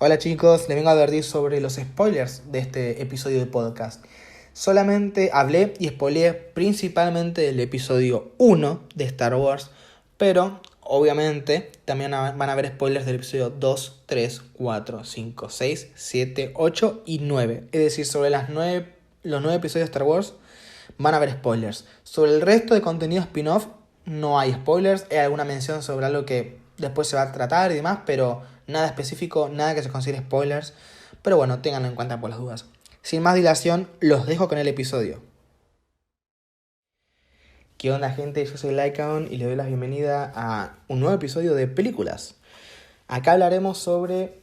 Hola chicos, les vengo a advertir sobre los spoilers de este episodio de podcast. Solamente hablé y spoileé principalmente del episodio 1 de Star Wars, pero obviamente también van a haber spoilers del episodio 2, 3, 4, 5, 6, 7, 8 y 9. Es decir, sobre los 9 episodios de Star Wars van a haber spoilers. Sobre el resto de contenido spin-off no hay spoilers, hay alguna mención sobre algo que después se va a tratar y demás, pero nada específico, nada que se considere spoilers. Pero bueno, ténganlo en cuenta por las dudas. Sin más dilación, los dejo con el episodio. ¿Qué onda, gente? Yo soy Lycaon y les doy la bienvenida a un nuevo episodio de Películas. Acá hablaremos sobre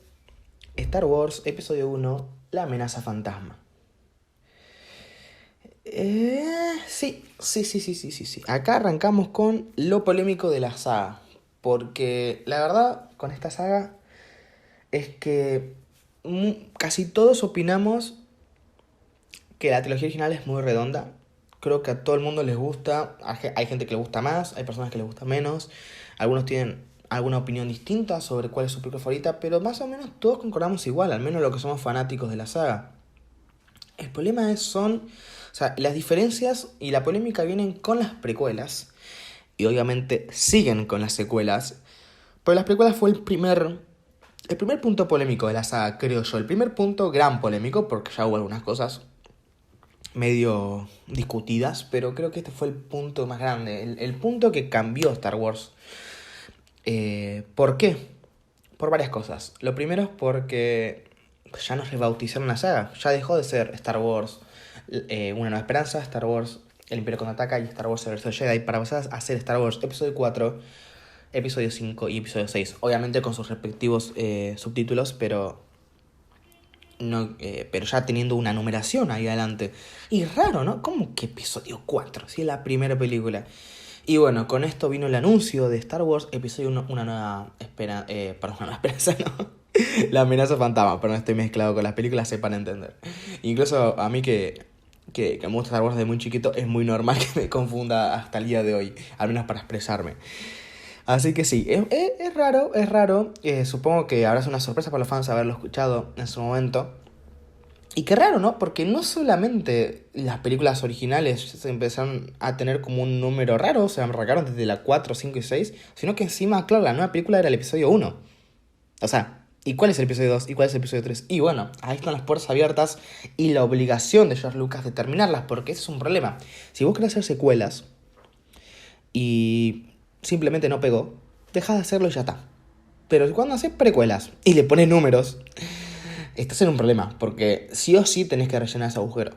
Star Wars Episodio 1, La amenaza fantasma. Sí. Acá arrancamos con lo polémico de la saga. Porque la verdad, con esta saga es que casi todos opinamos que la trilogía original es muy redonda. Creo que a todo el mundo les gusta. Hay gente que le gusta más, hay personas que les gusta menos. Algunos tienen alguna opinión distinta sobre cuál es su película favorita, pero más o menos todos concordamos igual, al menos lo que somos fanáticos de la saga. El problema las diferencias y la polémica vienen con las precuelas. Y obviamente siguen con las secuelas. Pero las precuelas fue el primer punto polémico de la saga, creo yo. El primer punto gran polémico, porque ya hubo algunas cosas medio discutidas, pero creo que este fue el punto más grande. El punto que cambió Star Wars. ¿Por qué? Por varias cosas. Lo primero es porque ya nos rebautizaron la saga. Ya dejó de ser Star Wars Una Nueva Esperanza, Star Wars El Imperio Contraataca y Star Wars El Regreso de Jedi, para pasar a ser Star Wars Episodio 4, Episodio 5 y Episodio 6. Obviamente con sus respectivos subtítulos, pero ya teniendo una numeración ahí adelante. Y raro, ¿no? ¿Cómo que Episodio 4? Si es la primera película. Y bueno, con esto vino el anuncio de Star Wars Episodio 1, Una Nueva Esperanza. Una Nueva Esperanza, no. La amenaza fantasma, pero no estoy mezclado con las películas, sepan entender. Incluso a mí que me gusta Star Wars desde muy chiquito, es muy normal que me confunda hasta el día de hoy, al menos para expresarme. Así que sí, es raro. Supongo que habrá sido una sorpresa para los fans haberlo escuchado en su momento. Y qué raro, ¿no? Porque no solamente las películas originales se empezaron a tener como un número raro, se arrancaron desde la 4, 5 y 6, sino que encima, claro, la nueva película era el episodio 1. O sea, ¿y cuál es el episodio 2? ¿Y cuál es el episodio 3? Y bueno, ahí están las puertas abiertas y la obligación de George Lucas de terminarlas, porque ese es un problema. Si vos querés hacer secuelas y simplemente no pegó, dejás de hacerlo y ya está. Pero cuando haces precuelas y le pones números, estás en un problema, porque sí o sí tenés que rellenar ese agujero.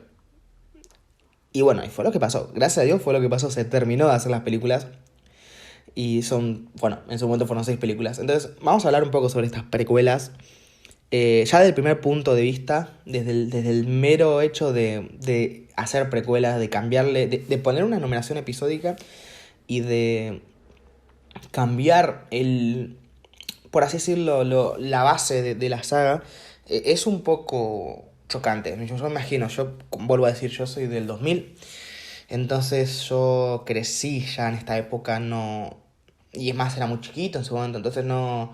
Y bueno, y fue lo que pasó. Gracias a Dios fue lo que pasó. Se terminó de hacer las películas. Y en su momento fueron 6 películas. Entonces, vamos a hablar un poco sobre estas precuelas. Ya desde el primer punto de vista, desde el mero hecho de hacer precuelas, de cambiarle, de poner una numeración episódica y de cambiar por así decirlo, la base de la saga, es un poco chocante. Yo me imagino, vuelvo a decir, yo soy del 2000, entonces yo crecí ya en esta época, y es más, era muy chiquito en su momento, entonces no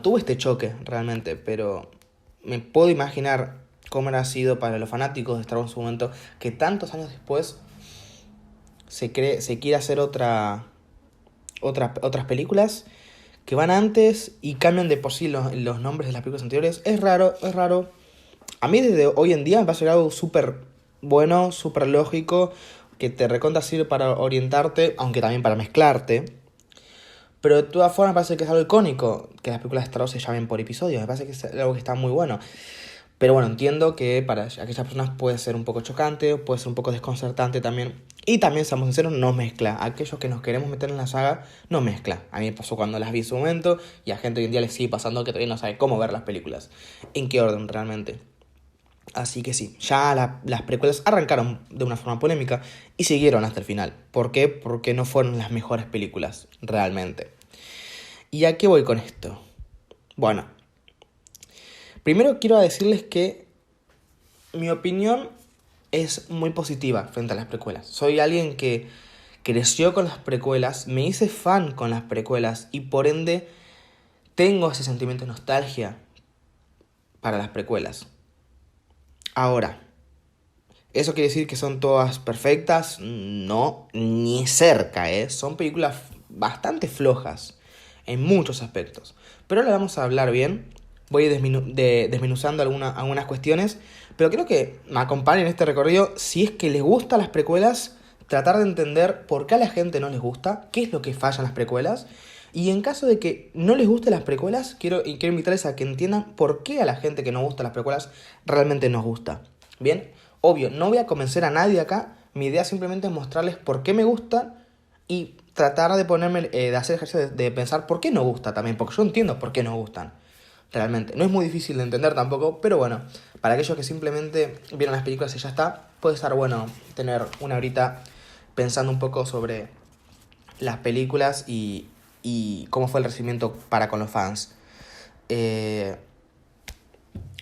tuve este choque realmente, pero me puedo imaginar cómo habrá sido para los fanáticos de Star Wars en su momento, que tantos años después se quiere hacer otras películas que van antes y cambian de por sí los nombres de las películas anteriores. Es raro. A mí desde hoy en día me parece algo súper bueno, súper lógico, que te recontra sirve para orientarte, aunque también para mezclarte. Pero de todas formas me parece que es algo icónico que las películas de Star Wars se llamen por episodios. Me parece que es algo que está muy bueno. Pero bueno, entiendo que para aquellas personas puede ser un poco chocante, puede ser un poco desconcertante también. Y también, seamos sinceros, no mezcla. Aquellos que nos queremos meter en la saga, no mezcla. A mí me pasó cuando las vi en su momento, y a gente hoy en día les sigue pasando que todavía no sabe cómo ver las películas. En qué orden realmente. Así que sí, ya las precuelas arrancaron de una forma polémica y siguieron hasta el final. ¿Por qué? Porque no fueron las mejores películas, realmente. ¿Y a qué voy con esto? Bueno, primero quiero decirles que mi opinión es muy positiva frente a las precuelas. Soy alguien que creció con las precuelas, me hice fan con las precuelas y por ende tengo ese sentimiento de nostalgia para las precuelas. Ahora, ¿eso quiere decir que son todas perfectas? No, ni cerca, ¿eh? Son películas bastante flojas en muchos aspectos. Pero ahora vamos a hablar bien. Voy a ir desmenuzando algunas cuestiones. Pero creo que me acompañen en este recorrido. Si es que les gustan las precuelas, tratar de entender por qué a la gente no les gusta, qué es lo que falla en las precuelas. Y en caso de que no les gusten las precuelas, quiero invitarles a que entiendan por qué a la gente que no gusta las precuelas realmente nos gusta. Bien, obvio, no voy a convencer a nadie acá. Mi idea simplemente es mostrarles por qué me gustan y tratar de ponerme, de hacer ejercicio de pensar por qué no gusta también, porque yo entiendo por qué nos gustan. Realmente, no es muy difícil de entender tampoco, pero bueno, para aquellos que simplemente vieron las películas y ya está, puede estar bueno tener una horita pensando un poco sobre las películas y cómo fue el recibimiento para con los fans.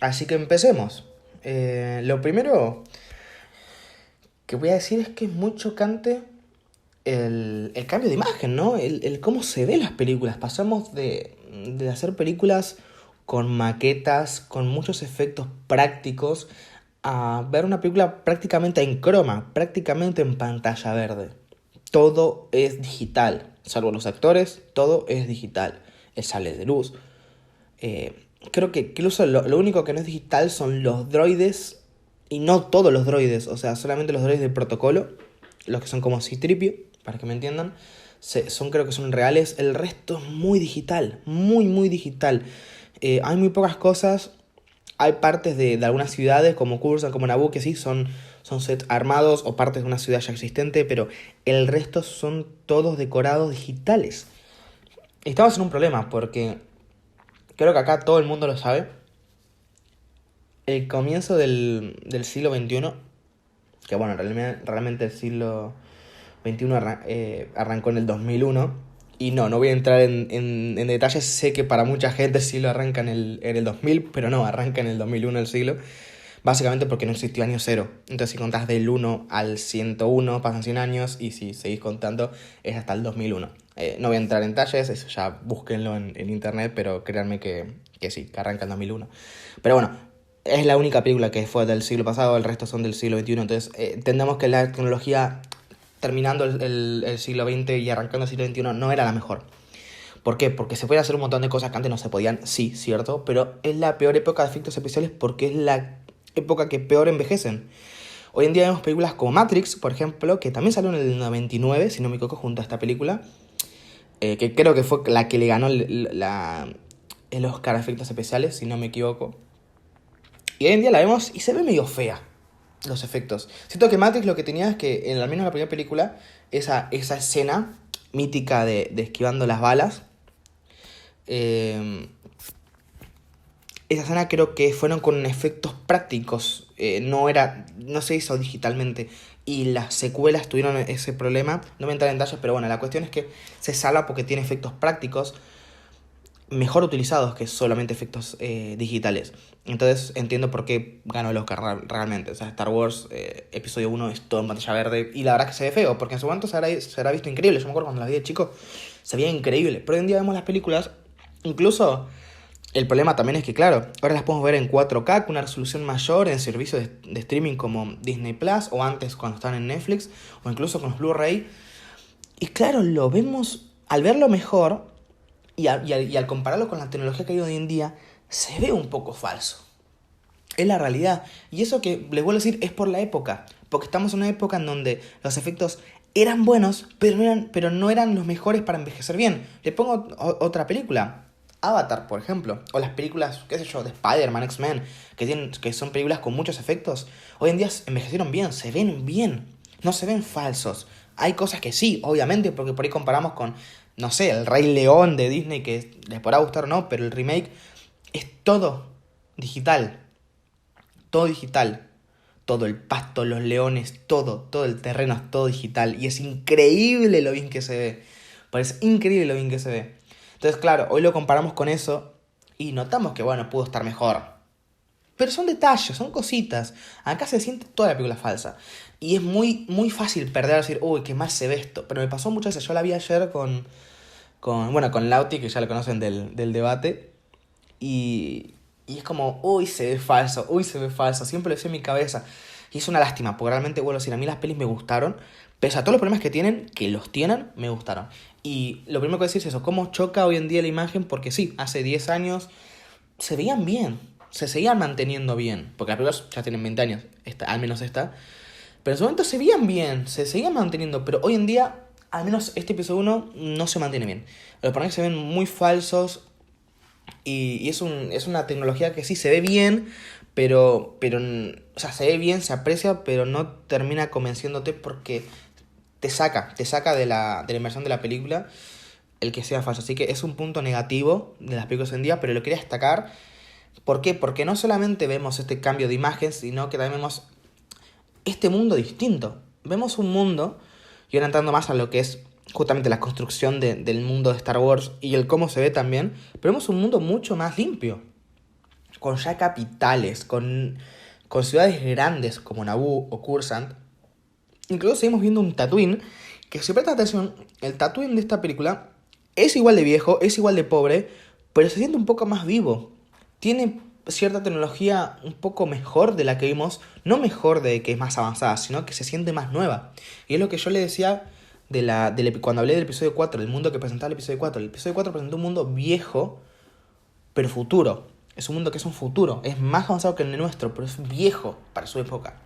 Así que empecemos. Lo primero que voy a decir es que es muy chocante el cambio de imagen, ¿no? El cómo se ven las películas. Pasamos de hacer películas con maquetas, con muchos efectos prácticos, a ver una película prácticamente en croma, prácticamente en pantalla verde. Todo es digital, salvo los actores, todo es digital. El sable de luz. Creo que incluso lo único que no es digital son los droides, y no todos los droides, o sea, solamente los droides de protocolo, los que son como C-3PO, para que me entiendan, creo que son reales. El resto es muy digital, muy, muy digital. Hay muy pocas cosas. Hay partes de algunas ciudades como Coruscant, como Naboo, que sí son sets armados o partes de una ciudad ya existente, pero el resto son todos decorados digitales. Y estamos en un problema porque creo que acá todo el mundo lo sabe. El comienzo del siglo XXI, que bueno, realmente el siglo XXI arrancó en el 2001. Y no voy a entrar en detalles. Sé que para mucha gente sí lo arranca en el 2000, pero no, arranca en el 2001 el siglo. Básicamente porque no existió año cero. Entonces si contás del 1 al 101 pasan 100 años y si seguís contando es hasta el 2001. No voy a entrar en detalles, eso ya búsquenlo en internet, pero créanme que sí, que arranca en 2001. Pero bueno, es la única película que fue del siglo pasado, el resto son del siglo XXI. Entonces entendemos que la tecnología terminando el siglo XX y arrancando el siglo XXI no era la mejor. ¿Por qué? Porque se puede hacer un montón de cosas que antes no se podían, sí, cierto, pero es la peor época de efectos especiales porque es la época que peor envejecen. Hoy en día vemos películas como Matrix, por ejemplo, que también salió en el 99, si no me equivoco, junto a esta película, que creo que fue la que le ganó el Oscar a efectos especiales, si no me equivoco. Y hoy en día la vemos y se ve medio fea los efectos. Siento que Matrix lo que tenía es que, al menos en la primera película, esa escena mítica de esquivando las balas, esa escena creo que fueron con efectos prácticos, no se hizo digitalmente. Y las secuelas tuvieron ese problema. No me voy a entrar en detalles, pero bueno, la cuestión es que se salva porque tiene efectos prácticos mejor utilizados que solamente efectos digitales. Entonces entiendo por qué ganó el Oscar realmente. O sea, Star Wars episodio 1 es todo en pantalla verde y la verdad que se ve feo, porque en su momento se habrá visto increíble. Yo me acuerdo cuando las vi de chico, se veía increíble. Pero hoy en día vemos las películas, incluso el problema también es que, claro, ahora las podemos ver en 4K con una resolución mayor en servicios de streaming como Disney Plus o antes cuando estaban en Netflix o incluso con los Blu-ray. Y claro, lo vemos, al verlo mejor y al compararlo con la tecnología que hay hoy en día, se ve un poco falso. Es la realidad. Y eso que les vuelvo a decir es por la época. Porque estamos en una época en donde los efectos eran buenos, pero no eran los mejores para envejecer bien. Le pongo otra película. Avatar, por ejemplo. O las películas, qué sé yo, de Spider-Man, X-Men. Que son películas con muchos efectos. Hoy en día envejecieron bien, se ven bien. No se ven falsos. Hay cosas que sí, obviamente, porque por ahí comparamos con, no sé, El Rey León de Disney, que les podrá gustar o no, pero el remake es todo digital. Todo digital. Todo el pasto, los leones, todo el terreno es todo digital. Y es increíble lo bien que se ve. Parece increíble lo bien que se ve. Entonces, claro, hoy lo comparamos con eso y notamos que, bueno, pudo estar mejor. Pero son detalles, son cositas. Acá se siente toda la película falsa. Y es muy, muy fácil perder, decir, uy, qué mal se ve esto. Pero me pasó muchas veces. Yo la vi ayer con Lauti, que ya lo conocen del debate. Y Y es como, uy, se ve falso, uy, se ve falso. Siempre lo decía en mi cabeza. Y es una lástima, porque realmente, vuelvo a decir, a mí las pelis me gustaron. Pese a todos los problemas que tienen, que los tienen, me gustaron. Y lo primero que decir es eso, cómo choca hoy en día la imagen, porque sí, hace 10 años se veían bien, se seguían manteniendo bien. Porque las películas ya tienen 20 años, al menos esta. Pero en su momento se veían bien, se seguían manteniendo. Pero hoy en día, al menos este episodio 1 no se mantiene bien. Los personajes se ven muy falsos. Y es una tecnología que sí se ve bien, pero, o sea, se ve bien, se aprecia, pero no termina convenciéndote porque te saca de la inmersión de la película el que sea falso. Así que es un punto negativo de las películas hoy en día, pero lo quería destacar. ¿Por qué? Porque no solamente vemos este cambio de imagen, sino que también vemos este mundo distinto. Vemos un mundo, y ahora entrando más a lo que es justamente la construcción del mundo de Star Wars y el cómo se ve también, pero vemos un mundo mucho más limpio, con ya capitales, con ciudades grandes como Naboo o Coruscant. Incluso seguimos viendo un Tatooine, que si prestas atención, el Tatooine de esta película es igual de viejo, es igual de pobre, pero se siente un poco más vivo. Tiene cierta tecnología un poco mejor de la que vimos, no mejor de que es más avanzada, sino que se siente más nueva. Y es lo que yo le decía cuando hablé del episodio 4, del mundo que presentaba el episodio 4. El episodio 4 presentó un mundo viejo, pero futuro. Es un mundo que es un futuro, es más avanzado que el nuestro, pero es viejo para su época.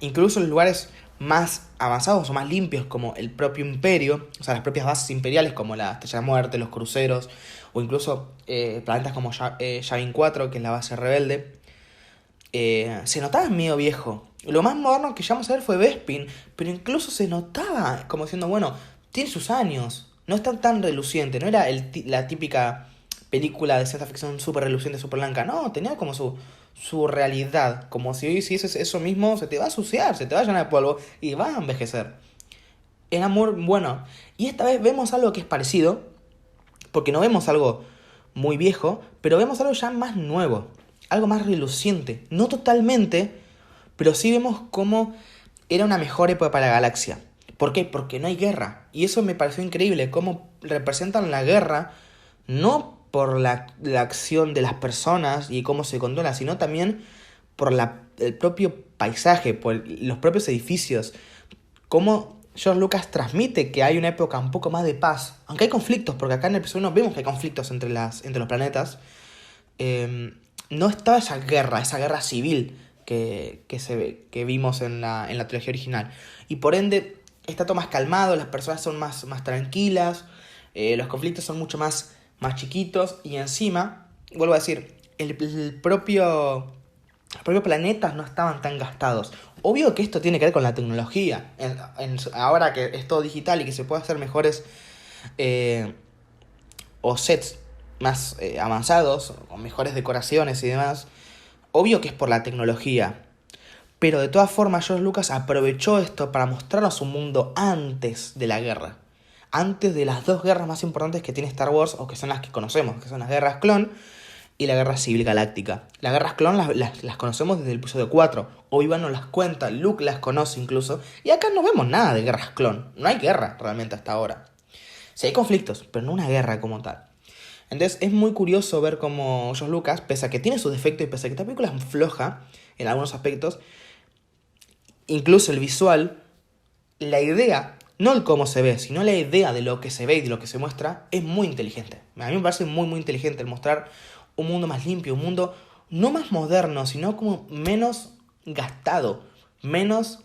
Incluso los lugares más avanzados o más limpios como el propio imperio, o sea, las propias bases imperiales como la Estrella de la Muerte, los cruceros, o incluso planetas como Yavin 4, que es la base rebelde, se notaba medio viejo. Lo más moderno que llegamos a ver fue Bespin, pero incluso se notaba como diciendo, bueno, tiene sus años, no es tan reluciente, no era la típica película de ciencia ficción súper reluciente, súper blanca, no, tenía como su realidad, como si hoy hicieses eso mismo, se te va a suciar, se te va a llenar de polvo y va a envejecer. Era muy bueno. Y esta vez vemos algo que es parecido, porque no vemos algo muy viejo, pero vemos algo ya más nuevo, algo más reluciente. No totalmente, pero sí vemos cómo era una mejor época para la galaxia. ¿Por qué? Porque no hay guerra. Y eso me pareció increíble, cómo representan la guerra, no por la acción de las personas y cómo se controla, sino también por el propio paisaje, por los propios edificios. Cómo George Lucas transmite que hay una época un poco más de paz. Aunque hay conflictos, porque acá en el episodio 1 vemos que hay conflictos entre los planetas. No estaba esa guerra civil que vimos en la trilogía original. Y por ende, está todo más calmado, las personas son más tranquilas, los conflictos son mucho más chiquitos, y encima, vuelvo a decir, los propios planetas no estaban tan gastados. Obvio que esto tiene que ver con la tecnología. Ahora que es todo digital y que se puede hacer mejores o sets más avanzados, con mejores decoraciones y demás, obvio que es por la tecnología. Pero de todas formas, George Lucas aprovechó esto para mostrarnos un mundo antes de la guerra. Antes de las dos guerras más importantes que tiene Star Wars, o que son las que conocemos, que son las guerras clon y la guerra civil galáctica. Las guerras clon las conocemos desde el episodio 4. Obi-Wan nos las cuenta, Luke las conoce incluso. Y acá no vemos nada de guerras clon. No hay guerra realmente hasta ahora. Sí hay conflictos, pero no una guerra como tal. Entonces es muy curioso ver cómo George Lucas, pese a que tiene sus defectos y pese a que esta película es floja en algunos aspectos, incluso el visual, la idea, no el cómo se ve, sino la idea de lo que se ve y de lo que se muestra, es muy inteligente. A mí me parece muy inteligente el mostrar un mundo más limpio, un mundo no más moderno, sino como menos gastado, menos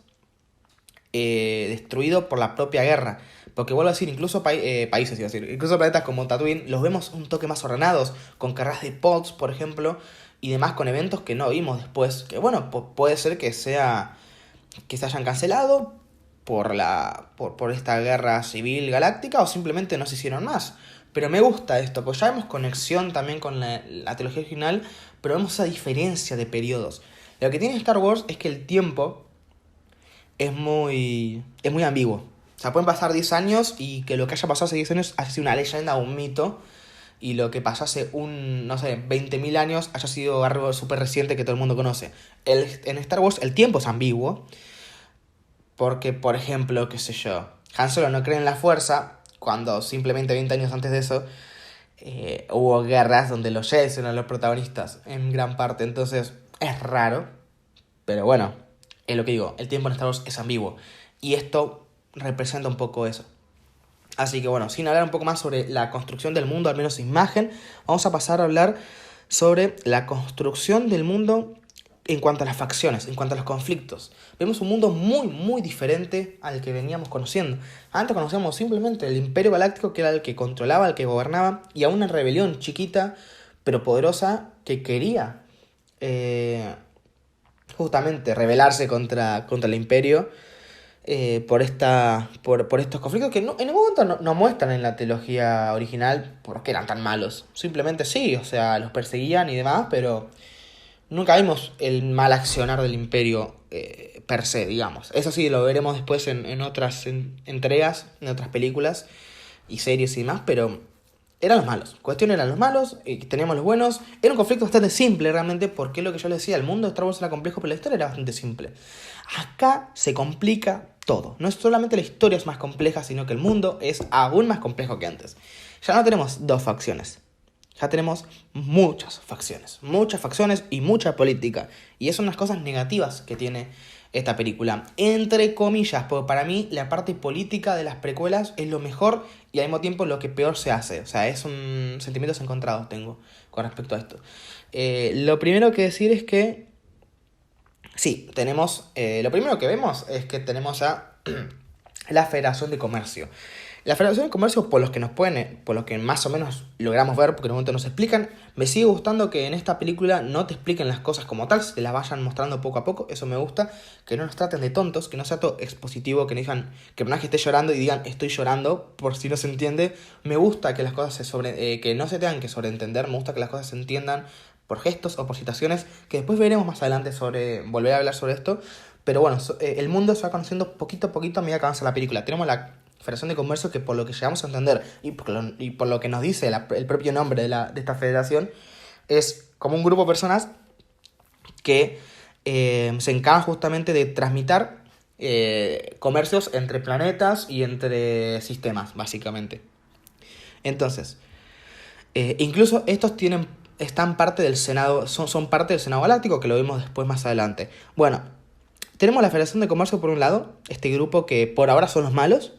destruido por la propia guerra. Porque vuelvo a decir, incluso países, iba a decir, incluso planetas como Tatooine, los vemos un toque más ordenados, con carreras de pods, por ejemplo, y demás con eventos que no vimos después. Que bueno, puede ser que se hayan cancelado por esta guerra civil galáctica, o simplemente no se hicieron más. Pero me gusta esto, porque ya vemos conexión también con la trilogía original, pero vemos esa diferencia de periodos. Lo que tiene Star Wars es que el tiempo es muy ambiguo. O sea, pueden pasar 10 años y que lo que haya pasado hace 10 años haya sido una leyenda o un mito, y lo que pasó hace 20.000 años haya sido algo súper reciente que todo el mundo conoce. En Star Wars el tiempo es ambiguo, porque, por ejemplo, qué sé yo, Han Solo no cree en la fuerza, cuando simplemente 20 años antes de eso hubo guerras donde los Jedi eran los protagonistas en gran parte, entonces es raro, pero bueno, es lo que digo, el tiempo en Star Wars es ambiguo y esto representa un poco eso. Así que bueno, sin hablar un poco más sobre la construcción del mundo, al menos imagen, vamos a pasar a hablar sobre la construcción del mundo en cuanto a las facciones, en cuanto a los conflictos. Vemos un mundo muy, muy diferente al que veníamos conociendo. Antes conocíamos simplemente el Imperio Galáctico, que era el que controlaba, el que gobernaba, y a una rebelión chiquita, pero poderosa, que quería justamente rebelarse contra el Imperio por estos conflictos que en ningún momento no muestran en la trilogía original por qué eran tan malos. Simplemente sí, o sea, los perseguían y demás, pero nunca vimos el mal accionar del Imperio per se, digamos. Eso sí, lo veremos después en otras entregas, en otras películas y series y demás, pero eran los malos. Cuestión eran los malos, y teníamos los buenos. Era un conflicto bastante simple realmente, porque es lo que yo les decía, el mundo de Star Wars era complejo, pero la historia era bastante simple. Acá se complica todo. No es solamente la historia es más compleja, sino que el mundo es aún más complejo que antes. Ya no tenemos dos facciones. Ya tenemos muchas facciones y mucha política. Y eso son unas cosas negativas que tiene esta película. Entre comillas, porque para mí la parte política de las precuelas es lo mejor y al mismo tiempo lo que peor se hace. O sea, es un sentimientos encontrados tengo con respecto a esto. Lo primero que decir es que sí, tenemos... lo primero que vemos es que tenemos a la Federación de Comercio. La Federación de Comercio, por los que más o menos logramos ver, porque en un momento nos explican, me sigue gustando que en esta película no te expliquen las cosas como tal, se las vayan mostrando poco a poco, eso me gusta, que no nos traten de tontos, que no sea todo expositivo, que no digan que el personaje esté llorando y digan estoy llorando, por si no se entiende. Me gusta que las cosas que no se tengan que sobreentender, me gusta que las cosas se entiendan por gestos o por situaciones, que después veremos más adelante volver a hablar sobre esto, pero bueno, el mundo se va conociendo poquito a poquito a medida que avanza la película. Tenemos la Federación de Comercio, que por lo que llegamos a entender y por lo que nos dice el propio nombre de esta federación, es como un grupo de personas que se encargan justamente de transmitir comercios entre planetas y entre sistemas, básicamente. Entonces, incluso estos están parte del Senado, son parte del Senado Galáctico, que lo vemos después más adelante. Bueno, tenemos la Federación de Comercio por un lado, este grupo que por ahora son los malos,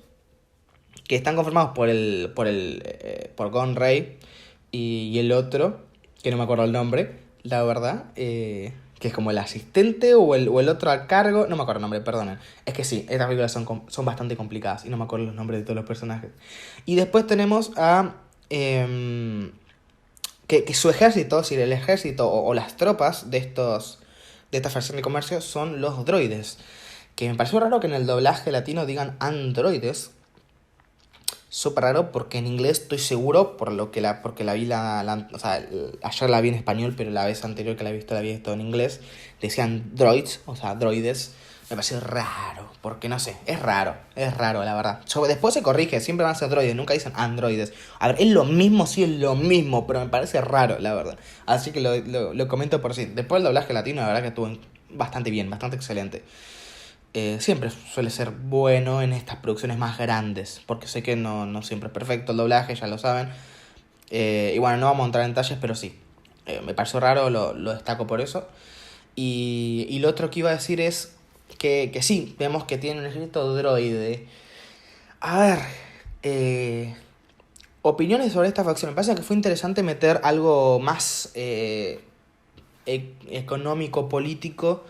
que están conformados por Gon Rey y el otro, que no me acuerdo el nombre, la verdad, que es como el asistente o el otro al cargo, no me acuerdo el nombre, perdonen. Es que sí, estas películas son bastante complicadas y no me acuerdo los nombres de todos los personajes. Y después tenemos a... que su ejército, es decir, el ejército o las tropas de esta Federación de Comercio son los droides. Que me pareció raro que en el doblaje latino digan androides. Súper raro porque en inglés estoy seguro, porque la vi o sea, ayer la vi en español, pero la vez anterior que la había visto en inglés, decían droids, o sea, droides. Me pareció raro, porque no sé, es raro, la verdad. Después se corrige, siempre van a ser droides, nunca dicen androides. A ver, es lo mismo, sí es lo mismo, pero me parece raro, la verdad. Así que lo comento por sí. Después el doblaje latino, la verdad que estuvo bastante bien, bastante excelente. Siempre suele ser bueno en estas producciones más grandes, porque sé que no siempre es perfecto el doblaje, ya lo saben. Y bueno, no vamos a entrar en detalles, pero sí, me pareció raro, lo destaco por eso. Y lo otro que iba a decir es que sí, vemos que tiene un ejército droide. A ver, opiniones sobre esta facción. Me parece que fue interesante meter algo más económico, político,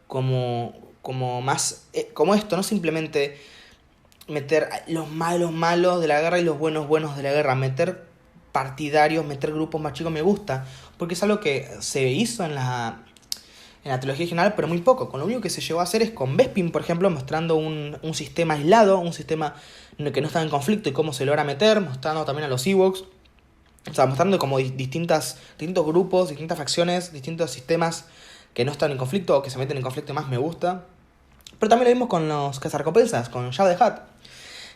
como más, como esto, no simplemente meter los malos de la guerra y los buenos de la guerra, meter partidarios, meter grupos más chicos, me gusta, porque es algo que se hizo en la trilogía original, pero muy poco. Con lo único que se llegó a hacer es con Bespin, por ejemplo, mostrando un sistema aislado, un sistema en el que no estaba en conflicto y cómo se logra meter, mostrando también a los Ewoks, o sea, mostrando como distintos grupos, distintas facciones, distintos sistemas que no están en conflicto o que se meten en conflicto, más me gusta. Pero también lo vimos con los cazarrecompensas, con Jabba the Hutt,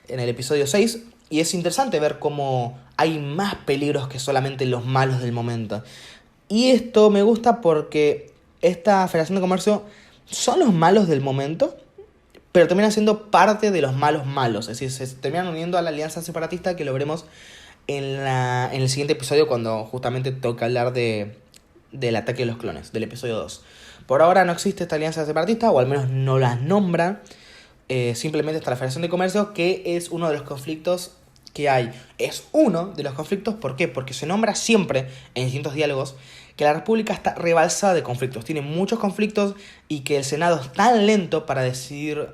en el episodio 6. Y es interesante ver cómo hay más peligros que solamente los malos del momento. Y esto me gusta porque esta Federación de Comercio son los malos del momento, pero terminan siendo parte de los malos. Es decir, se terminan uniendo a la alianza separatista, que lo veremos en el siguiente episodio, cuando justamente toca hablar del ataque de los clones, del episodio 2. Por ahora no existe esta alianza separatista, o al menos no las nombran. Simplemente está la Federación de Comercio, que es uno de los conflictos que hay. Es uno de los conflictos, ¿por qué? Porque se nombra siempre en distintos diálogos que la República está rebalsada de conflictos. Tiene muchos conflictos y que el Senado es tan lento para decidir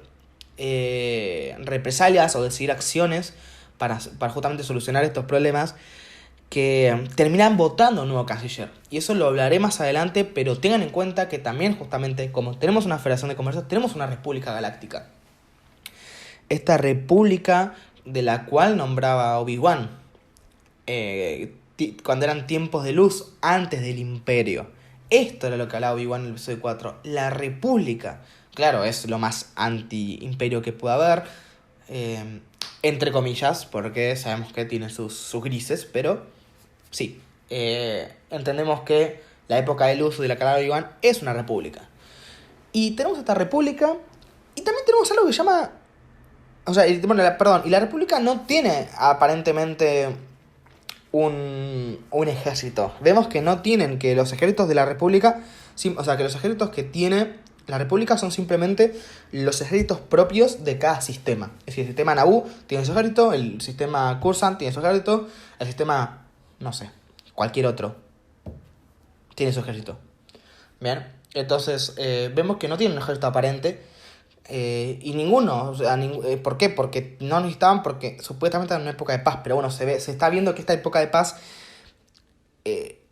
represalias o decidir acciones para justamente solucionar estos problemas, que terminan votando un nuevo canciller. Y eso lo hablaré más adelante, pero tengan en cuenta que también justamente como tenemos una Federación de Comercio, tenemos una República Galáctica. Esta república de la cual nombraba Obi-Wan cuando eran tiempos de luz, antes del Imperio. Esto era lo que hablaba Obi-Wan en el episodio 4. La república, claro, es lo más anti-imperio que pueda haber, entre comillas, porque sabemos que tiene sus grises, pero sí, entendemos que la época de luz de la que hablaba Obi-Wan es una república. Y tenemos esta república, y también tenemos algo que se llama... O sea, y la República no tiene aparentemente un ejército. Vemos que no tienen, que los ejércitos de la República, o sea, que los ejércitos que tiene la República son simplemente los ejércitos propios de cada sistema. Es decir, el sistema Naboo tiene su ejército, el sistema Coruscant tiene su ejército, el sistema, no sé, cualquier otro tiene su ejército. Bien, entonces vemos que no tienen un ejército aparente. Y ninguno, o sea, ¿por qué? Porque no necesitaban, porque supuestamente era una época de paz, pero bueno, se está viendo que esta época de paz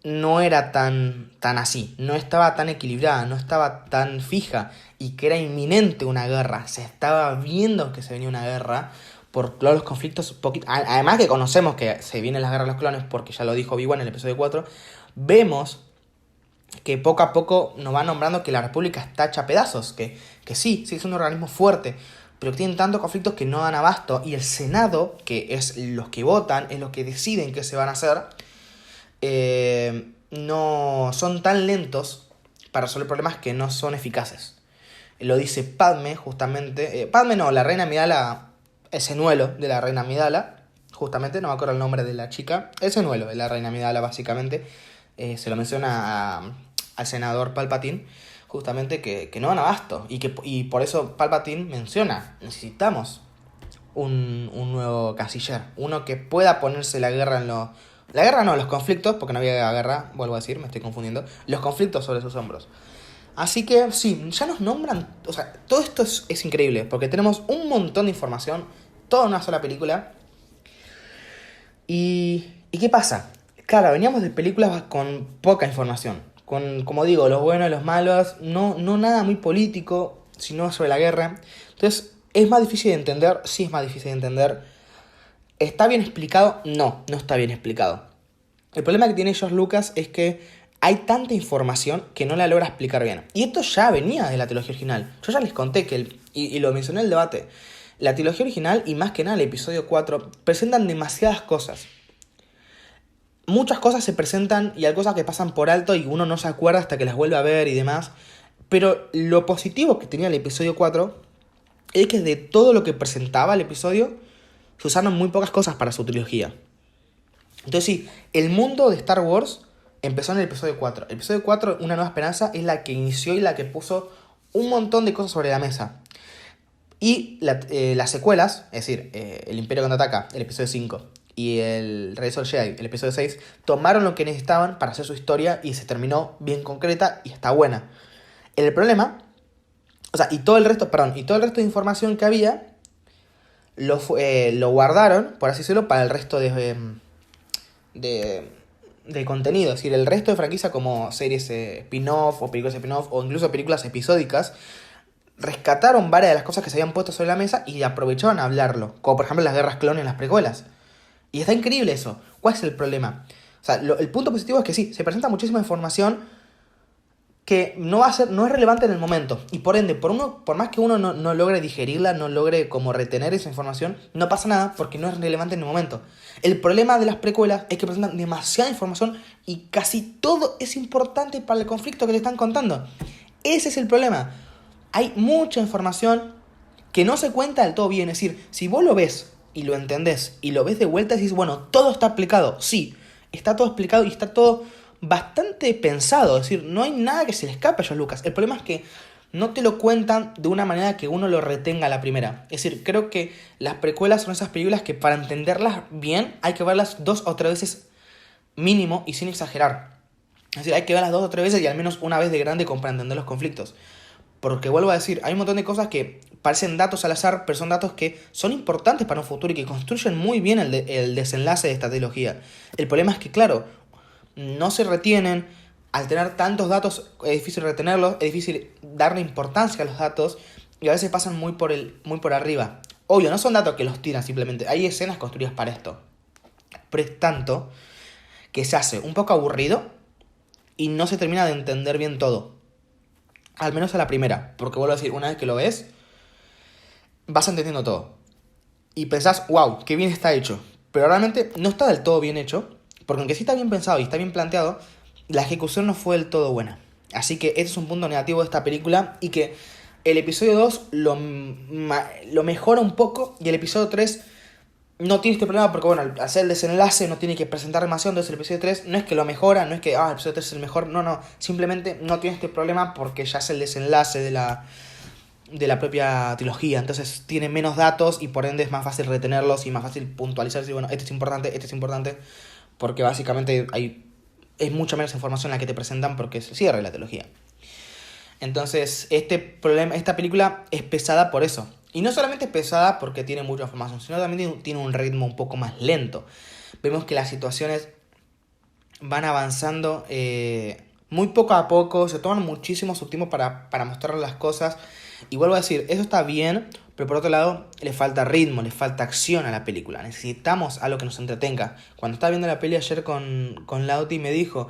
no era tan así, no estaba tan equilibrada, no estaba tan fija, y que era inminente una guerra. Se estaba viendo que se venía una guerra por todos los conflictos, además que conocemos que se vienen las guerras de los clones, porque ya lo dijo Obi-Wan en el episodio 4, vemos que poco a poco nos va nombrando que la República está hecha a pedazos, que sí es un organismo fuerte, pero que tienen tantos conflictos que no dan abasto, y el Senado, que es los que votan, es los que deciden qué se van a hacer, no son tan lentos para resolver problemas, que no son eficaces. Lo dice Padme, justamente, Padme no, la reina Amidala, el señuelo de la reina Amidala, justamente, no me acuerdo el nombre de la chica, el señuelo de la reina Amidala, básicamente. Se lo menciona al senador Palpatine, justamente que no dan abasto, y por eso Palpatine menciona, necesitamos un nuevo canciller, uno que pueda ponerse la guerra los conflictos, porque no había guerra, vuelvo a decir, me estoy confundiendo, los conflictos sobre sus hombros. Así que sí, ya nos nombran, o sea, todo esto es increíble, porque tenemos un montón de información, toda una sola película. ¿Y qué pasa? Claro, veníamos de películas con poca información, con, como digo, los buenos y los malos, no nada muy político, sino sobre la guerra. Entonces, ¿es más difícil de entender? Sí, es más difícil de entender. ¿Está bien explicado? No está bien explicado. El problema que tiene George Lucas es que hay tanta información que no la logra explicar bien. Y esto ya venía de la trilogía original. Yo ya les conté que, y lo mencioné en el debate, la trilogía original, y más que nada el episodio 4, presentan demasiadas cosas. Muchas cosas se presentan y hay cosas que pasan por alto y uno no se acuerda hasta que las vuelve a ver y demás. Pero lo positivo que tenía el episodio 4 es que de todo lo que presentaba el episodio, se usaron muy pocas cosas para su trilogía. Entonces sí, el mundo de Star Wars empezó en el episodio 4. El episodio 4, Una Nueva Esperanza, es la que inició y la que puso un montón de cosas sobre la mesa. Y las secuelas, es decir, El Imperio Contraataca, el episodio 5, y el Regreso del Jedi, el episodio 6, tomaron lo que necesitaban para hacer su historia y se terminó bien concreta y está buena. El problema, o sea, y todo el resto de información que había, lo guardaron, por así decirlo, para el resto de contenido. Es decir, el resto de franquicia, como series spin-off o películas spin-off o incluso películas episódicas, rescataron varias de las cosas que se habían puesto sobre la mesa y aprovecharon a hablarlo, como por ejemplo las guerras clones en las precuelas. Y está increíble eso. ¿Cuál es el problema? O sea, el punto positivo es que sí, se presenta muchísima información que no es relevante en el momento. Y por ende, por más que uno no logre digerirla, no logre como retener esa información, no pasa nada porque no es relevante en el momento. El problema de las precuelas es que presentan demasiada información y casi todo es importante para el conflicto que te están contando. Ese es el problema. Hay mucha información que no se cuenta del todo bien. Es decir, si vos lo ves y lo entendés y lo ves de vuelta y dices, bueno, todo está explicado. Sí, está todo explicado y está todo bastante pensado. Es decir, no hay nada que se le escape a George Lucas. El problema es que no te lo cuentan de una manera que uno lo retenga a la primera. Es decir, creo que las precuelas son esas películas que para entenderlas bien hay que verlas 2 o 3 veces mínimo y sin exagerar. Es decir, hay que verlas 2 o 3 veces y al menos una vez de grande como para entender los conflictos. Porque vuelvo a decir, hay un montón de cosas que parecen datos al azar, pero son datos que son importantes para un futuro y que construyen muy bien el desenlace de esta trilogía. El problema es que, claro, no se retienen. Al tener tantos datos es difícil retenerlos, es difícil darle importancia a los datos y a veces pasan muy por arriba. Obvio, no son datos que los tiran simplemente, hay escenas construidas para esto. Pero es tanto que se hace un poco aburrido y no se termina de entender bien todo. Al menos a la primera, porque vuelvo a decir, una vez que lo ves, vas entendiendo todo. Y pensás, wow, qué bien está hecho. Pero realmente no está del todo bien hecho, porque aunque sí está bien pensado y está bien planteado, la ejecución no fue del todo buena. Así que este es un punto negativo de esta película y que el episodio 2 lo mejora un poco y el episodio 3 no tiene este problema porque, bueno, al hacer el desenlace no tiene que presentar demasiado. Entonces el episodio 3 no es que lo mejora, no es que el episodio 3 es el mejor, no, simplemente no tiene este problema porque ya es el desenlace de la propia trilogía. Entonces tiene menos datos y por ende es más fácil retenerlos y más fácil puntualizar y bueno, este es importante porque básicamente es mucha menos información la que te presentan porque se cierra la trilogía. Entonces, esta película es pesada por eso. Y no solamente es pesada porque tiene mucha información, sino también tiene un ritmo un poco más lento. Vemos que las situaciones van avanzando muy poco a poco, se toman muchísimo su tiempo para mostrar las cosas. Y vuelvo a decir, eso está bien, pero por otro lado, le falta ritmo, le falta acción a la película. Necesitamos algo que nos entretenga. Cuando estaba viendo la peli ayer con Lauti me dijo,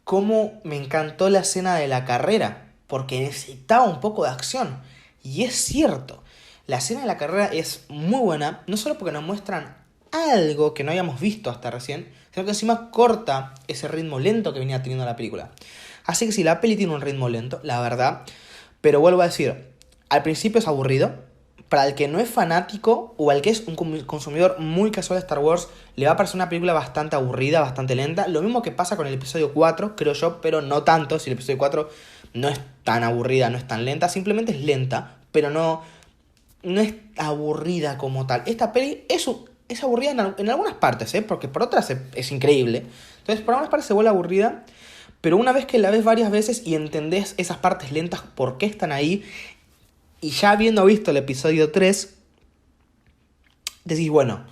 cómo me encantó la escena de la carrera, porque necesitaba un poco de acción. Y es cierto, la escena de la carrera es muy buena, no solo porque nos muestran algo que no habíamos visto hasta recién, sino que encima corta ese ritmo lento que venía teniendo la película. Así que sí, la peli tiene un ritmo lento, la verdad, pero vuelvo a decir, al principio es aburrido. Para el que no es fanático o al que es un consumidor muy casual de Star Wars, le va a parecer una película bastante aburrida, bastante lenta. Lo mismo que pasa con el episodio 4, creo yo, pero no tanto. Si el episodio 4 no es tan aburrida, no es tan lenta, simplemente es lenta, pero no es aburrida como tal. Esta peli es aburrida en algunas partes, porque por otras es increíble. Entonces, por algunas partes se vuelve aburrida, pero una vez que la ves varias veces y entendés esas partes lentas, por qué están ahí, y ya habiendo visto el episodio 3, decís, bueno,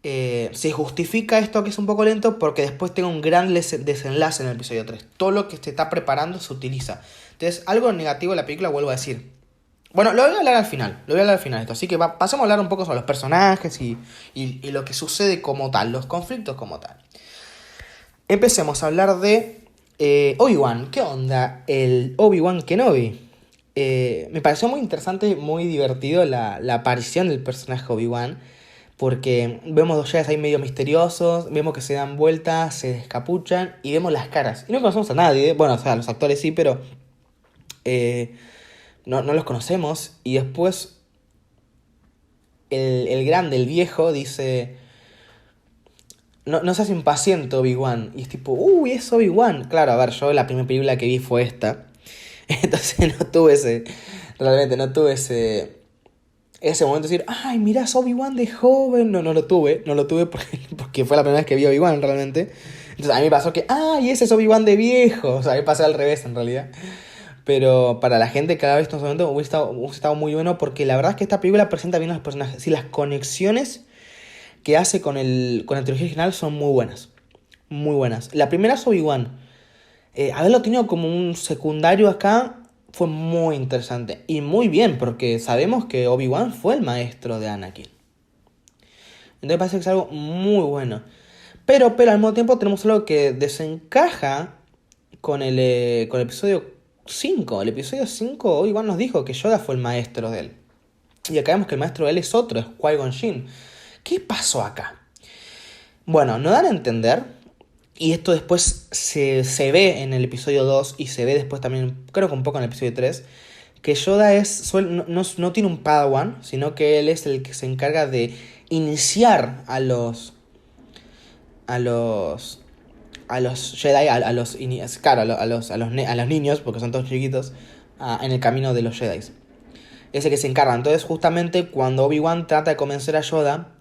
se justifica esto que es un poco lento porque después tengo un gran desenlace en el episodio 3. Todo lo que se está preparando se utiliza. Entonces, algo negativo de la película, vuelvo a decir. Bueno, lo voy a hablar al final. Esto. Así que pasemos a hablar un poco sobre los personajes y lo que sucede como tal, los conflictos como tal. Empecemos a hablar de Obi-Wan. ¿Qué onda el Obi-Wan Kenobi? Me pareció muy interesante, muy divertido la aparición del personaje Obi-Wan, porque vemos dos Jedi ahí medio misteriosos, vemos que se dan vueltas, se descapuchan y vemos las caras. Y no conocemos a nadie, bueno, o sea, los actores sí, pero no los conocemos. Y después el grande, el viejo, dice, no seas impaciente, Obi-Wan. Y es tipo, uy, es Obi-Wan. Claro, a ver, yo la primera película que vi fue esta. Entonces no tuve ese momento de decir, ay, mirá, es Obi-Wan de joven. No lo tuve porque fue la primera vez que vi Obi-Wan realmente. Entonces a mí me pasó que, ay, ese es Obi-Wan de viejo. O sea, a mí me pasó al revés en realidad. Pero para la gente que ha visto en ese momento hubiese estado muy bueno porque la verdad es que esta película presenta bien a los personajes. Sí, las conexiones que hace con la trilogía original son muy buenas. Muy buenas. La primera es Obi-Wan. Haberlo tenido como un secundario acá fue muy interesante. Y muy bien, porque sabemos que Obi-Wan fue el maestro de Anakin. Entonces parece que es algo muy bueno. Pero al mismo tiempo tenemos algo que desencaja con el episodio 5. El episodio 5, Obi-Wan nos dijo que Yoda fue el maestro de él. Y acá vemos que el maestro de él es otro, es Qui-Gon Jinn. ¿Qué pasó acá? Bueno, nos dan a entender... Y esto después se ve en el episodio 2 y se ve después también, creo que un poco en el episodio 3, que Yoda no tiene un Padawan, sino que él es el que se encarga de iniciar a los a los Jedi, claro, a los niños, porque son todos chiquitos, en el camino de los Jedi. Es el que se encarga. Entonces, justamente, cuando Obi-Wan trata de convencer a Yoda,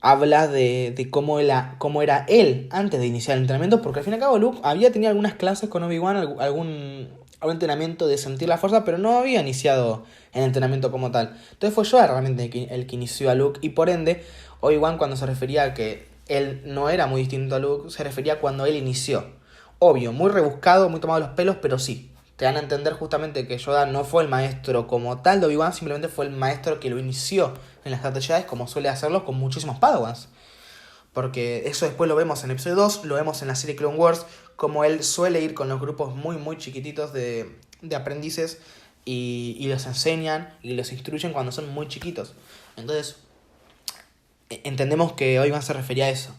habla de cómo era él antes de iniciar el entrenamiento, porque al fin y al cabo Luke había tenido algunas clases con Obi-Wan, algún entrenamiento de sentir la fuerza, pero no había iniciado el entrenamiento como tal. Entonces fue Yoda realmente el que inició a Luke, y por ende, Obi-Wan, cuando se refería a que él no era muy distinto a Luke, se refería a cuando él inició. Obvio, muy rebuscado, muy tomado los pelos, pero sí. Te dan a entender justamente que Yoda no fue el maestro como tal de Obi-Wan, simplemente fue el maestro que lo inició en las estrategias, como suele hacerlo con muchísimos Padawans. Porque eso después lo vemos en episodio 2, lo vemos en la serie Clone Wars, como él suele ir con los grupos muy muy chiquititos de aprendices y los enseñan y los instruyen cuando son muy chiquitos. Entonces, entendemos que Obi-Wan se refería a eso.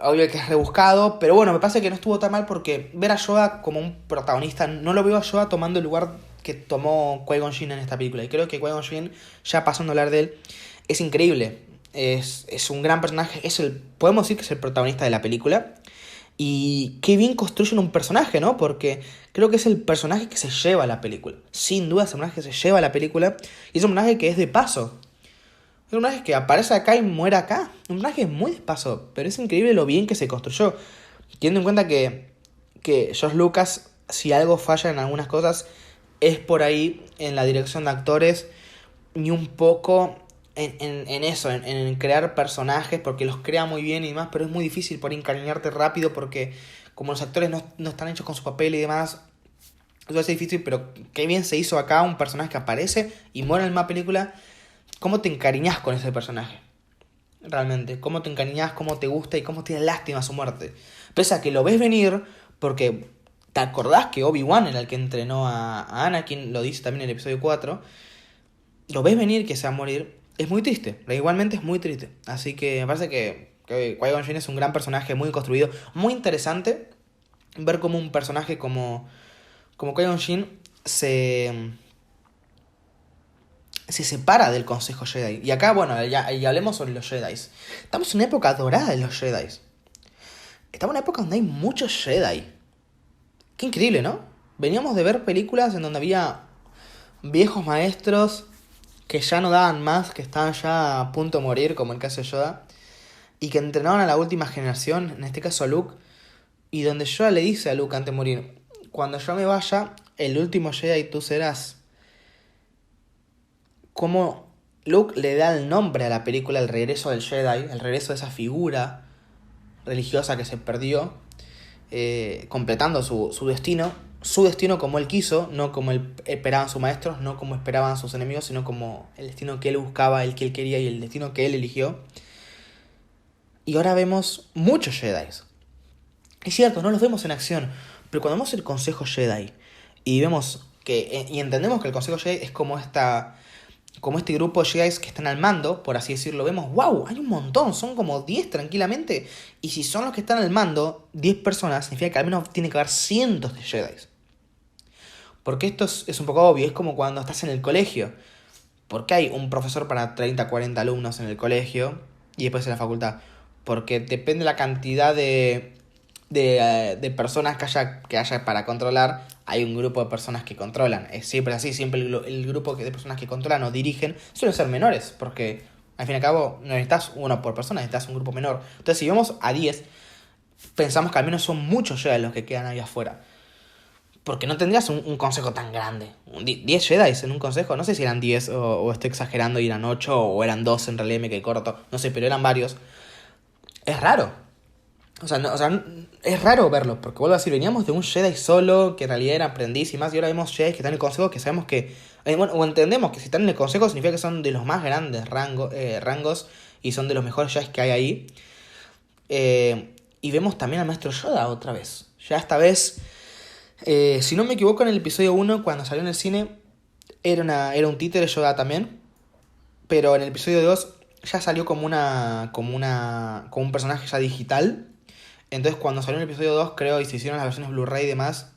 Obvio que es rebuscado, pero bueno, me parece que no estuvo tan mal, porque ver a Yoda como un protagonista, no lo veo a Yoda tomando el lugar que tomó Qui-Gon Jinn en esta película. Y creo que Qui-Gon Jinn, ya pasando a hablar de él, es increíble. Es un gran personaje, podemos decir que es el protagonista de la película. Y qué bien construyen un personaje, ¿no? Porque creo que es el personaje que se lleva la película. Sin duda es el personaje que se lleva la película. Y es un personaje que es de paso. Es un personaje que aparece acá y muere acá. Un personaje muy de paso, pero es increíble lo bien que se construyó. Teniendo en cuenta que George Lucas, si algo falla en algunas cosas, es por ahí en la dirección de actores, ni un poco en eso, en crear personajes, porque los crea muy bien y demás, pero es muy difícil por encariñarte rápido, porque como los actores no están hechos con su papel y demás, eso es difícil. Pero qué bien se hizo acá un personaje que aparece y muere en la misma película. ¿Cómo te encariñas con ese personaje? Realmente, cómo te encariñas, cómo te gusta y cómo tienes lástima su muerte. Pese a que lo ves venir, porque te acordás que Obi-Wan era el que entrenó a Anakin, lo dice también en el episodio 4, lo ves venir que se va a morir, es muy triste, pero igualmente es muy triste. Así que me parece que Qui-Gon Jinn es un gran personaje, muy construido, muy interesante ver cómo un personaje como Qui-Gon Jinn se separa del Consejo Jedi. Y acá, bueno, ya hablemos sobre los Jedi. Estamos en una época dorada de los Jedi. Estamos en una época donde hay muchos Jedi. Qué increíble, ¿no? Veníamos de ver películas en donde había viejos maestros que ya no daban más, que estaban ya a punto de morir, como el caso de Yoda, y que entrenaban a la última generación, en este caso a Luke, y donde Yoda le dice a Luke antes de morir: cuando yo me vaya, el último Jedi tú serás. Como Luke le da el nombre a la película, el regreso del Jedi, el regreso de esa figura religiosa que se perdió, completando su destino como él quiso, no como esperaban sus maestros, no como esperaban sus enemigos, sino como el destino que él buscaba, el que él quería y el destino que él eligió. Y ahora vemos muchos Jedi. Es cierto, no los vemos en acción, pero cuando vemos el Consejo Jedi y vemos y entendemos que el Consejo Jedi es como este grupo de Jedi que están al mando, por así decirlo, vemos, wow, hay un montón, son como 10 tranquilamente. Y si son los que están al mando, 10 personas, significa que al menos tiene que haber cientos de Jedi. Porque esto es un poco obvio, es como cuando estás en el colegio. ¿Por qué hay un profesor para 30, 40 alumnos en el colegio y después en la facultad? Porque depende de la cantidad de personas que haya para controlar. Hay un grupo de personas que controlan. Es siempre así, siempre el grupo de personas que controlan o dirigen suelen ser menores, porque al fin y al cabo no necesitas uno por persona, necesitas un grupo menor. Entonces, si vemos a 10, pensamos que al menos son muchos Jedi los que quedan ahí afuera. Porque no tendrías un consejo tan grande. 10 Jedi en un consejo. No sé si eran 10 o estoy exagerando y eran 8 o eran 2 en realidad, me quedé corto. No sé, pero eran varios. Es raro. O sea, es raro verlo, porque vuelvo a decir, veníamos de un Jedi solo, que en realidad era aprendiz y más, y ahora vemos Jedi que están en el consejo, que sabemos que, o entendemos que si están en el consejo significa que son de los más grandes rangos, y son de los mejores Jedi que hay ahí. Y vemos también al maestro Yoda otra vez. Ya esta vez, si no me equivoco, en el episodio 1, cuando salió en el cine, era un títere Yoda también, pero en el episodio 2 ya salió como un personaje ya digital. Entonces, cuando salió en el episodio 2, creo, y se hicieron las versiones Blu-ray y demás,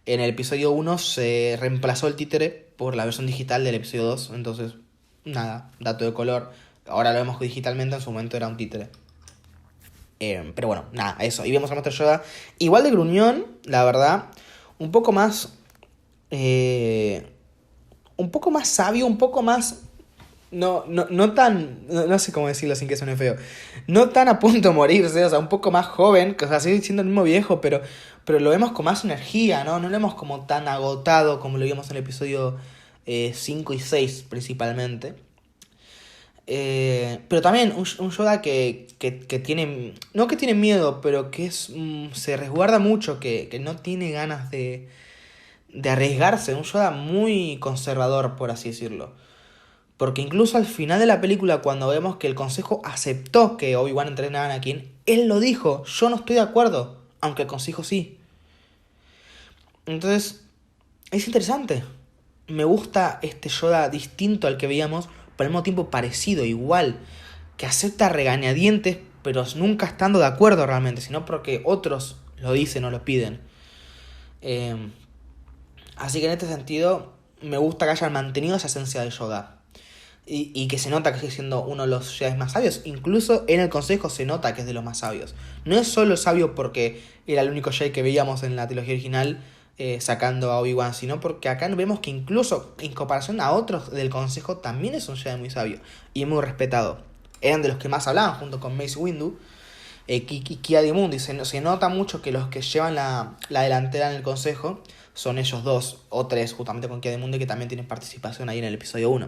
En el episodio 1 se reemplazó el títere por la versión digital del episodio 2. Entonces, nada, dato de color. Ahora lo vemos digitalmente, en su momento era un títere. Pero bueno, nada, eso. Y vemos a Master Yoda igual de gruñón, la verdad. Un poco más... un poco más sabio, un poco más... No tan... No sé cómo decirlo sin que suene feo. No tan a punto de morirse, o sea, un poco más joven. O sea, sigue siendo el mismo viejo, pero lo vemos con más energía, ¿no? No lo vemos como tan agotado como lo vimos en el episodio 5 y 6 principalmente. Pero también un Yoda que tiene... No que tiene miedo, pero que se resguarda mucho, que no tiene ganas de arriesgarse. Un Yoda muy conservador, por así decirlo. Porque incluso al final de la película, cuando vemos que el consejo aceptó que Obi-Wan entrenara a Anakin, él lo dijo, yo no estoy de acuerdo, aunque el consejo sí. Entonces, es interesante. Me gusta este Yoda distinto al que veíamos, pero al mismo tiempo parecido, igual, que acepta regañadientes, pero nunca estando de acuerdo realmente, sino porque otros lo dicen o lo piden. Así que en este sentido, me gusta que hayan mantenido esa esencia de Yoda. Y que se nota que sigue siendo uno de los Jedi más sabios. Incluso en el consejo se nota que es de los más sabios. No es solo sabio porque era el único Jedi que veíamos en la trilogía original sacando a Obi-Wan, sino porque acá vemos que incluso en comparación a otros del consejo también es un Jedi muy sabio y muy respetado. Eran de los que más hablaban junto con Mace Windu y Ki-Adi-Mundi. Se nota mucho que los que llevan la delantera en el consejo son ellos dos o tres, justamente con Ki-Adi-Mundi, que también tienen participación ahí en el episodio 1.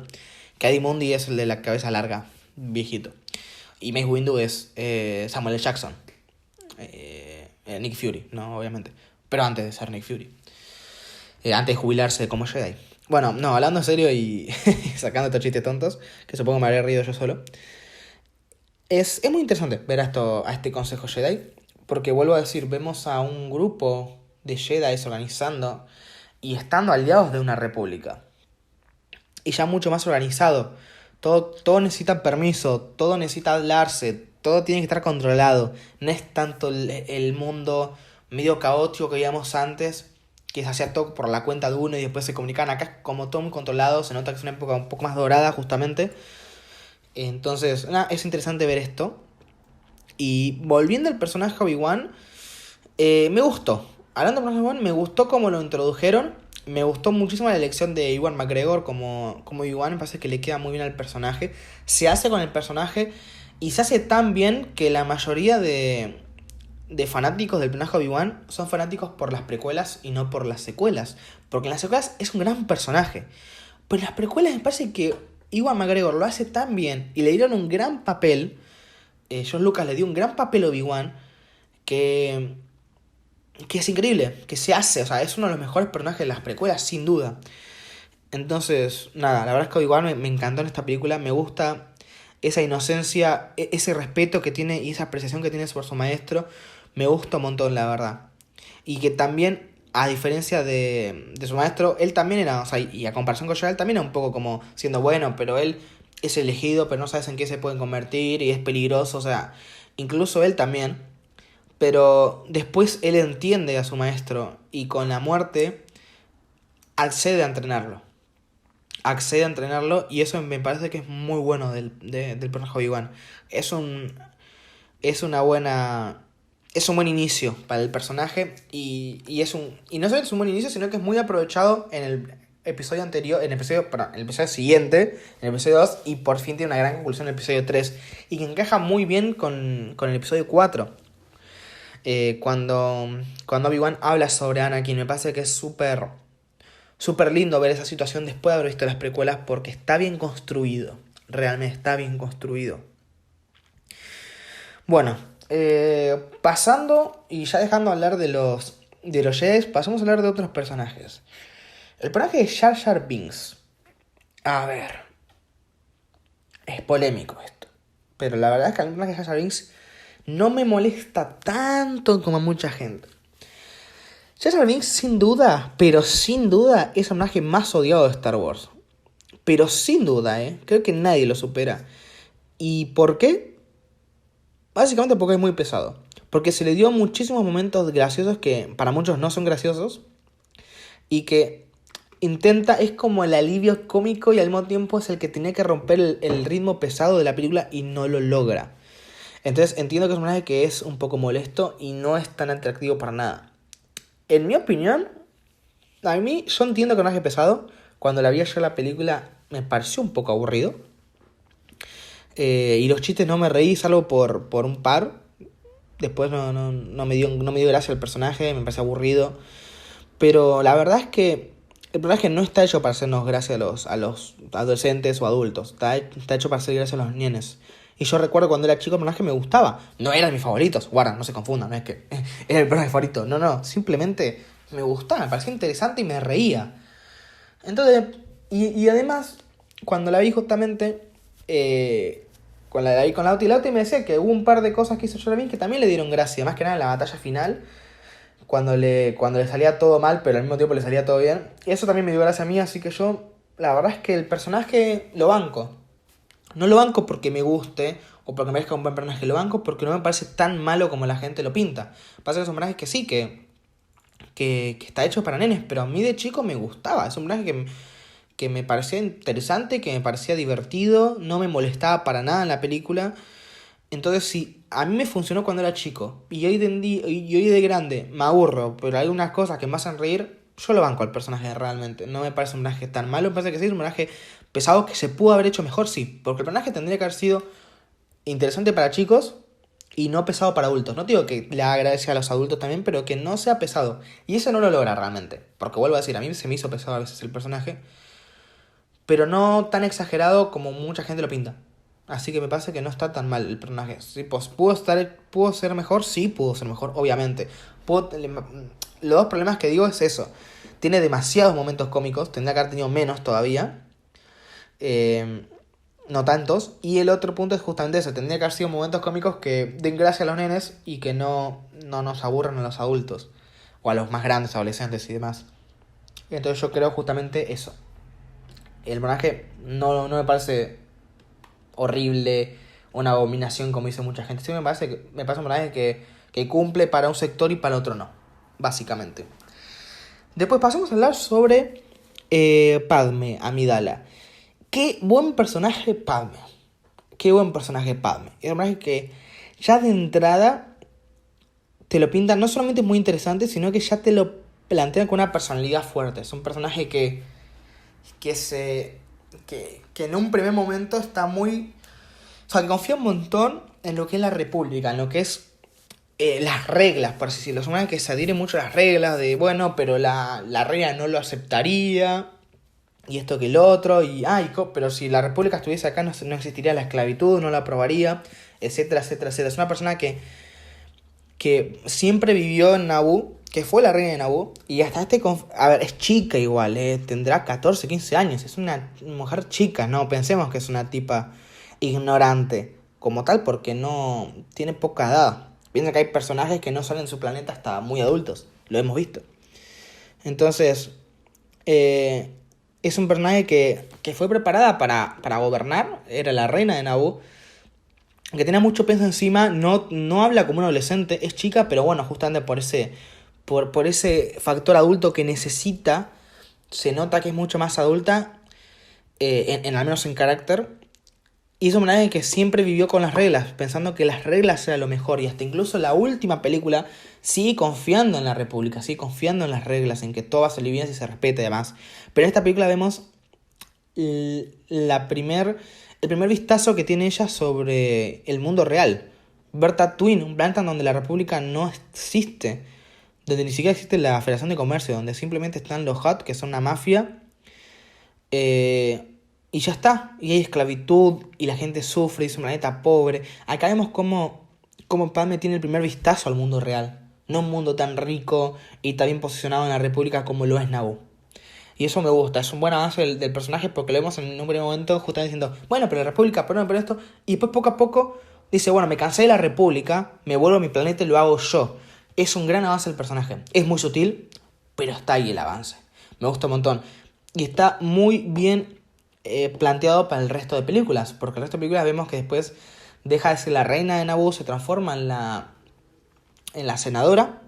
Ki-Adi-Mundi es el de la cabeza larga, viejito. Y Mace Windu es Samuel L. Jackson. Nick Fury, ¿no? Obviamente. Pero antes de ser Nick Fury. Antes de jubilarse como Jedi. Bueno, no, hablando en serio y sacando estos chistes tontos, que supongo me habré reído yo solo. Es muy interesante ver a este consejo Jedi. Porque vuelvo a decir, vemos a un grupo de Jedi organizando y estando aliados de una república. Y ya mucho más organizado. Todo necesita permiso, todo necesita hablarse, todo tiene que estar controlado. No es tanto el mundo medio caótico que veíamos antes, que se hacía todo por la cuenta de uno y después se comunicaban. Acá es como todo muy controlado, se nota que es una época un poco más dorada justamente. Entonces, es interesante ver esto. Y volviendo al personaje Obi-Wan, me gustó. Hablando de Obi-Wan, me gustó cómo lo introdujeron. Me gustó muchísimo la elección de Ewan McGregor como Obi-Wan. Me parece que le queda muy bien al personaje. Se hace con el personaje y se hace tan bien que la mayoría de fanáticos del personaje Obi-Wan son fanáticos por las precuelas y no por las secuelas. Porque en las secuelas es un gran personaje. Pero en las precuelas me parece que Ewan McGregor lo hace tan bien y le dieron un gran papel. George Lucas le dio un gran papel a Obi-Wan que es increíble, que se hace, o sea, es uno de los mejores personajes de las precuelas, sin duda. Entonces, nada, la verdad es que Obi-Wan me encantó en esta película, me gusta esa inocencia, ese respeto que tiene y esa apreciación que tiene por su maestro, me gusta un montón, la verdad. Y que también, a diferencia de su maestro, él también era, o sea, y a comparación con Yoda, él también era un poco como siendo bueno, pero él es elegido, pero no sabes en qué se pueden convertir y es peligroso, o sea, incluso él también. Pero después él entiende a su maestro y con la muerte accede a entrenarlo. Accede a entrenarlo y eso me parece que es muy bueno del personaje Obi-Wan. Es un buen inicio para el personaje y no solo es un buen inicio, sino que es muy aprovechado en el episodio anterior, en el episodio siguiente, en el episodio 2, y por fin tiene una gran conclusión en el episodio 3 y que encaja muy bien con el episodio 4. Cuando Obi-Wan habla sobre Anakin, me parece que es súper lindo ver esa situación después de haber visto las precuelas porque está bien construido, realmente está bien construido. Bueno, pasando y ya dejando hablar de los Jedi, pasamos a hablar de otros personajes. El personaje de Jar Jar Binks. A ver, es polémico esto, pero la verdad es que el personaje de Jar Jar Binks no me molesta tanto como a mucha gente. Jar Jar Binks sin duda, pero sin duda, es el personaje más odiado de Star Wars. Pero sin duda, creo que nadie lo supera. ¿Y por qué? Básicamente porque es muy pesado. Porque se le dio muchísimos momentos graciosos que para muchos no son graciosos. y que intenta, es como el alivio cómico y al mismo tiempo es el que tiene que romper el ritmo pesado de la película y no lo logra. Entonces entiendo que es un personaje que es un poco molesto y no es tan atractivo para nada. En mi opinión, a mí yo entiendo que no es pesado. Cuando la vi yo la película me pareció un poco aburrido. Y los chistes no me reí, salvo por un par. Después no me dio gracia el personaje, me pareció aburrido. Pero la verdad es que el personaje no está hecho para hacernos gracia a los adolescentes o adultos. Está hecho para hacer gracia a los nenes. Y yo recuerdo cuando era chico el personaje me gustaba. No eran mis favoritos. Guarda, no se confundan, no es que era el personaje favorito. No, simplemente me gustaba, me parecía interesante y me reía. Entonces, y además, cuando la vi justamente, cuando la vi con Lauti me decía que hubo un par de cosas que hizo Jorah Binks que también le dieron gracia. Más que nada en la batalla final, cuando le salía todo mal, pero al mismo tiempo le salía todo bien. Y eso también me dio gracia a mí, así que yo, la verdad es que el personaje lo banco. No lo banco porque me guste o porque me parezca un buen personaje, lo banco porque no me parece tan malo como la gente lo pinta. Pasa que es un personaje que sí, que está hecho para nenes, pero a mí de chico me gustaba. Es un personaje que me parecía interesante, que me parecía divertido, no me molestaba para nada en la película. Entonces, si a mí me funcionó cuando era chico y hoy de grande me aburro, pero hay unas cosas que me hacen reír, yo lo banco al personaje realmente. No me parece un personaje tan malo, me parece que sí, es un personaje pesado que se pudo haber hecho mejor, sí. Porque el personaje tendría que haber sido interesante para chicos y no pesado para adultos. No digo que le agradezca a los adultos también, pero que no sea pesado. Y eso no lo logra realmente. Porque vuelvo a decir, a mí se me hizo pesado a veces el personaje, pero no tan exagerado como mucha gente lo pinta. Así que me parece que no está tan mal el personaje. Sí, pues, ¿pudo ser mejor? Sí, pudo ser mejor, obviamente. Los dos problemas que digo es eso. Tiene demasiados momentos cómicos, tendría que haber tenido menos todavía. No tantos. Y el otro punto es justamente eso. Tendría que haber sido momentos cómicos que den gracia a los nenes y que no nos aburran a los adultos. O a los más grandes, adolescentes y demás. Entonces yo creo justamente eso. El personaje no me parece horrible, una abominación como dice mucha gente. Sí me parece un personaje que cumple para un sector y para otro no. Básicamente. Después pasamos a hablar sobre Padme Amidala. Qué buen personaje Padme. Qué buen personaje Padme. Es un personaje que ya de entrada te lo pintan, no solamente muy interesante, sino que ya te lo plantean con una personalidad fuerte. Es un personaje que en un primer momento está muy... O sea, que confía un montón en lo que es la República, en lo que es las reglas, por así decirlo. Es un personaje que se adhiere mucho a las reglas de, bueno, pero la reina no lo aceptaría... Y esto que el otro, pero si la república estuviese acá no existiría la esclavitud, no la aprobaría, etcétera, etcétera, etcétera. Es una persona que siempre vivió en Naboo, que fue la reina de Naboo, y hasta a ver, es chica igual, tendrá 14, 15 años, es una mujer chica, no pensemos que es una tipa ignorante como tal, porque no tiene poca edad. Piensa que hay personajes que no salen de su planeta hasta muy adultos, lo hemos visto. Entonces, es un personaje que fue preparada para gobernar, era la reina de Naboo, que tenía mucho peso encima, no habla como un adolescente, es chica, pero bueno, justamente por ese factor adulto que necesita, se nota que es mucho más adulta, al menos en carácter. Y es un personaje que siempre vivió con las reglas, pensando que las reglas eran lo mejor. Y hasta incluso la última película sigue confiando en la República, sigue confiando en las reglas, en que todo va a salir bien si se respeta y demás. Pero en esta película vemos el primer vistazo que tiene ella sobre el mundo real. Ver Tatooine, un planeta donde la República no existe, donde ni siquiera existe la Federación de Comercio, donde simplemente están los Hutt, que son una mafia, y ya está, y hay esclavitud, y la gente sufre, y es un planeta pobre. Acá vemos cómo Padme tiene el primer vistazo al mundo real, no un mundo tan rico y tan bien posicionado en la República como lo es Naboo. Y eso me gusta, es un buen avance del personaje porque lo vemos en un primer momento justamente diciendo, bueno, pero la República, pero esto, y después poco a poco dice, bueno, me cansé de la República, me vuelvo a mi planeta y lo hago yo. Es un gran avance del personaje, es muy sutil, pero está ahí el avance, me gusta un montón. Y está muy bien planteado para el resto de películas, porque el resto de películas vemos que después deja de ser la reina de Naboo, se transforma en la senadora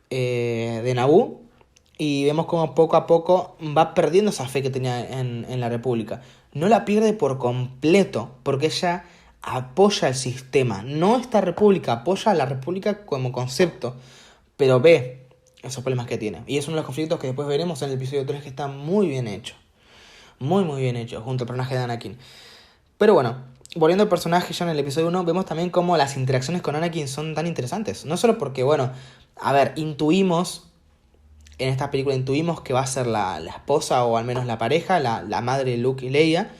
de Naboo, Y vemos como poco a poco va perdiendo esa fe que tenía en la República. No la pierde por completo, porque ella apoya el sistema. No esta República, apoya a la República como concepto, pero ve esos problemas que tiene. Y es uno de los conflictos que después veremos en el episodio 3 que está muy bien hecho. Muy, muy bien hecho, junto al personaje de Anakin. Pero bueno, volviendo al personaje ya en el episodio 1, vemos también cómo las interacciones con Anakin son tan interesantes. No solo porque, bueno, a ver, en esta película intuimos que va a ser la esposa o al menos la pareja, la madre de Luke y Leia.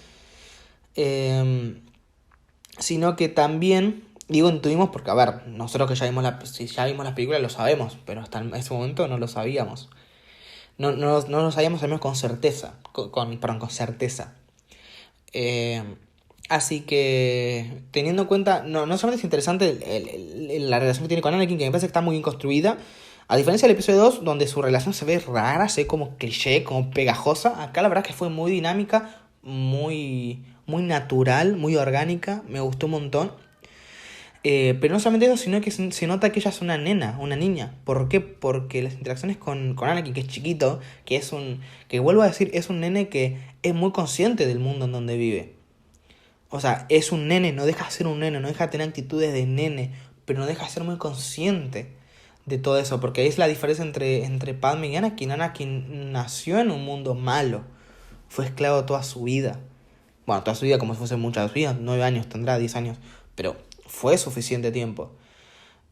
Sino que también, digo intuimos porque, a ver, nosotros que si ya vimos las películas lo sabemos, pero hasta ese momento no lo sabíamos. No lo sabíamos al menos con certeza. Con certeza. Así que, teniendo en cuenta, no solamente es interesante la relación que tiene con Anakin, que me parece que está muy bien construida. A diferencia del episodio 2, donde su relación se ve rara, se ve como cliché, como pegajosa. Acá la verdad es que fue muy dinámica, muy natural, muy orgánica. Me gustó un montón. Pero no solamente eso, sino que se nota que ella es una nena, una niña. ¿Por qué? Porque las interacciones con Anakin, que es chiquito, que vuelvo a decir, es un nene que es muy consciente del mundo en donde vive. O sea, es un nene, no deja de ser un nene, no deja de tener actitudes de nene, pero no deja de ser muy consciente de todo eso, porque es la diferencia entre Padme y Anakin. Anakin nació en un mundo malo, fue esclavo toda su vida. Bueno, toda su vida como si fuese muchas vidas, 9 años tendrá, 10 años, pero fue suficiente tiempo.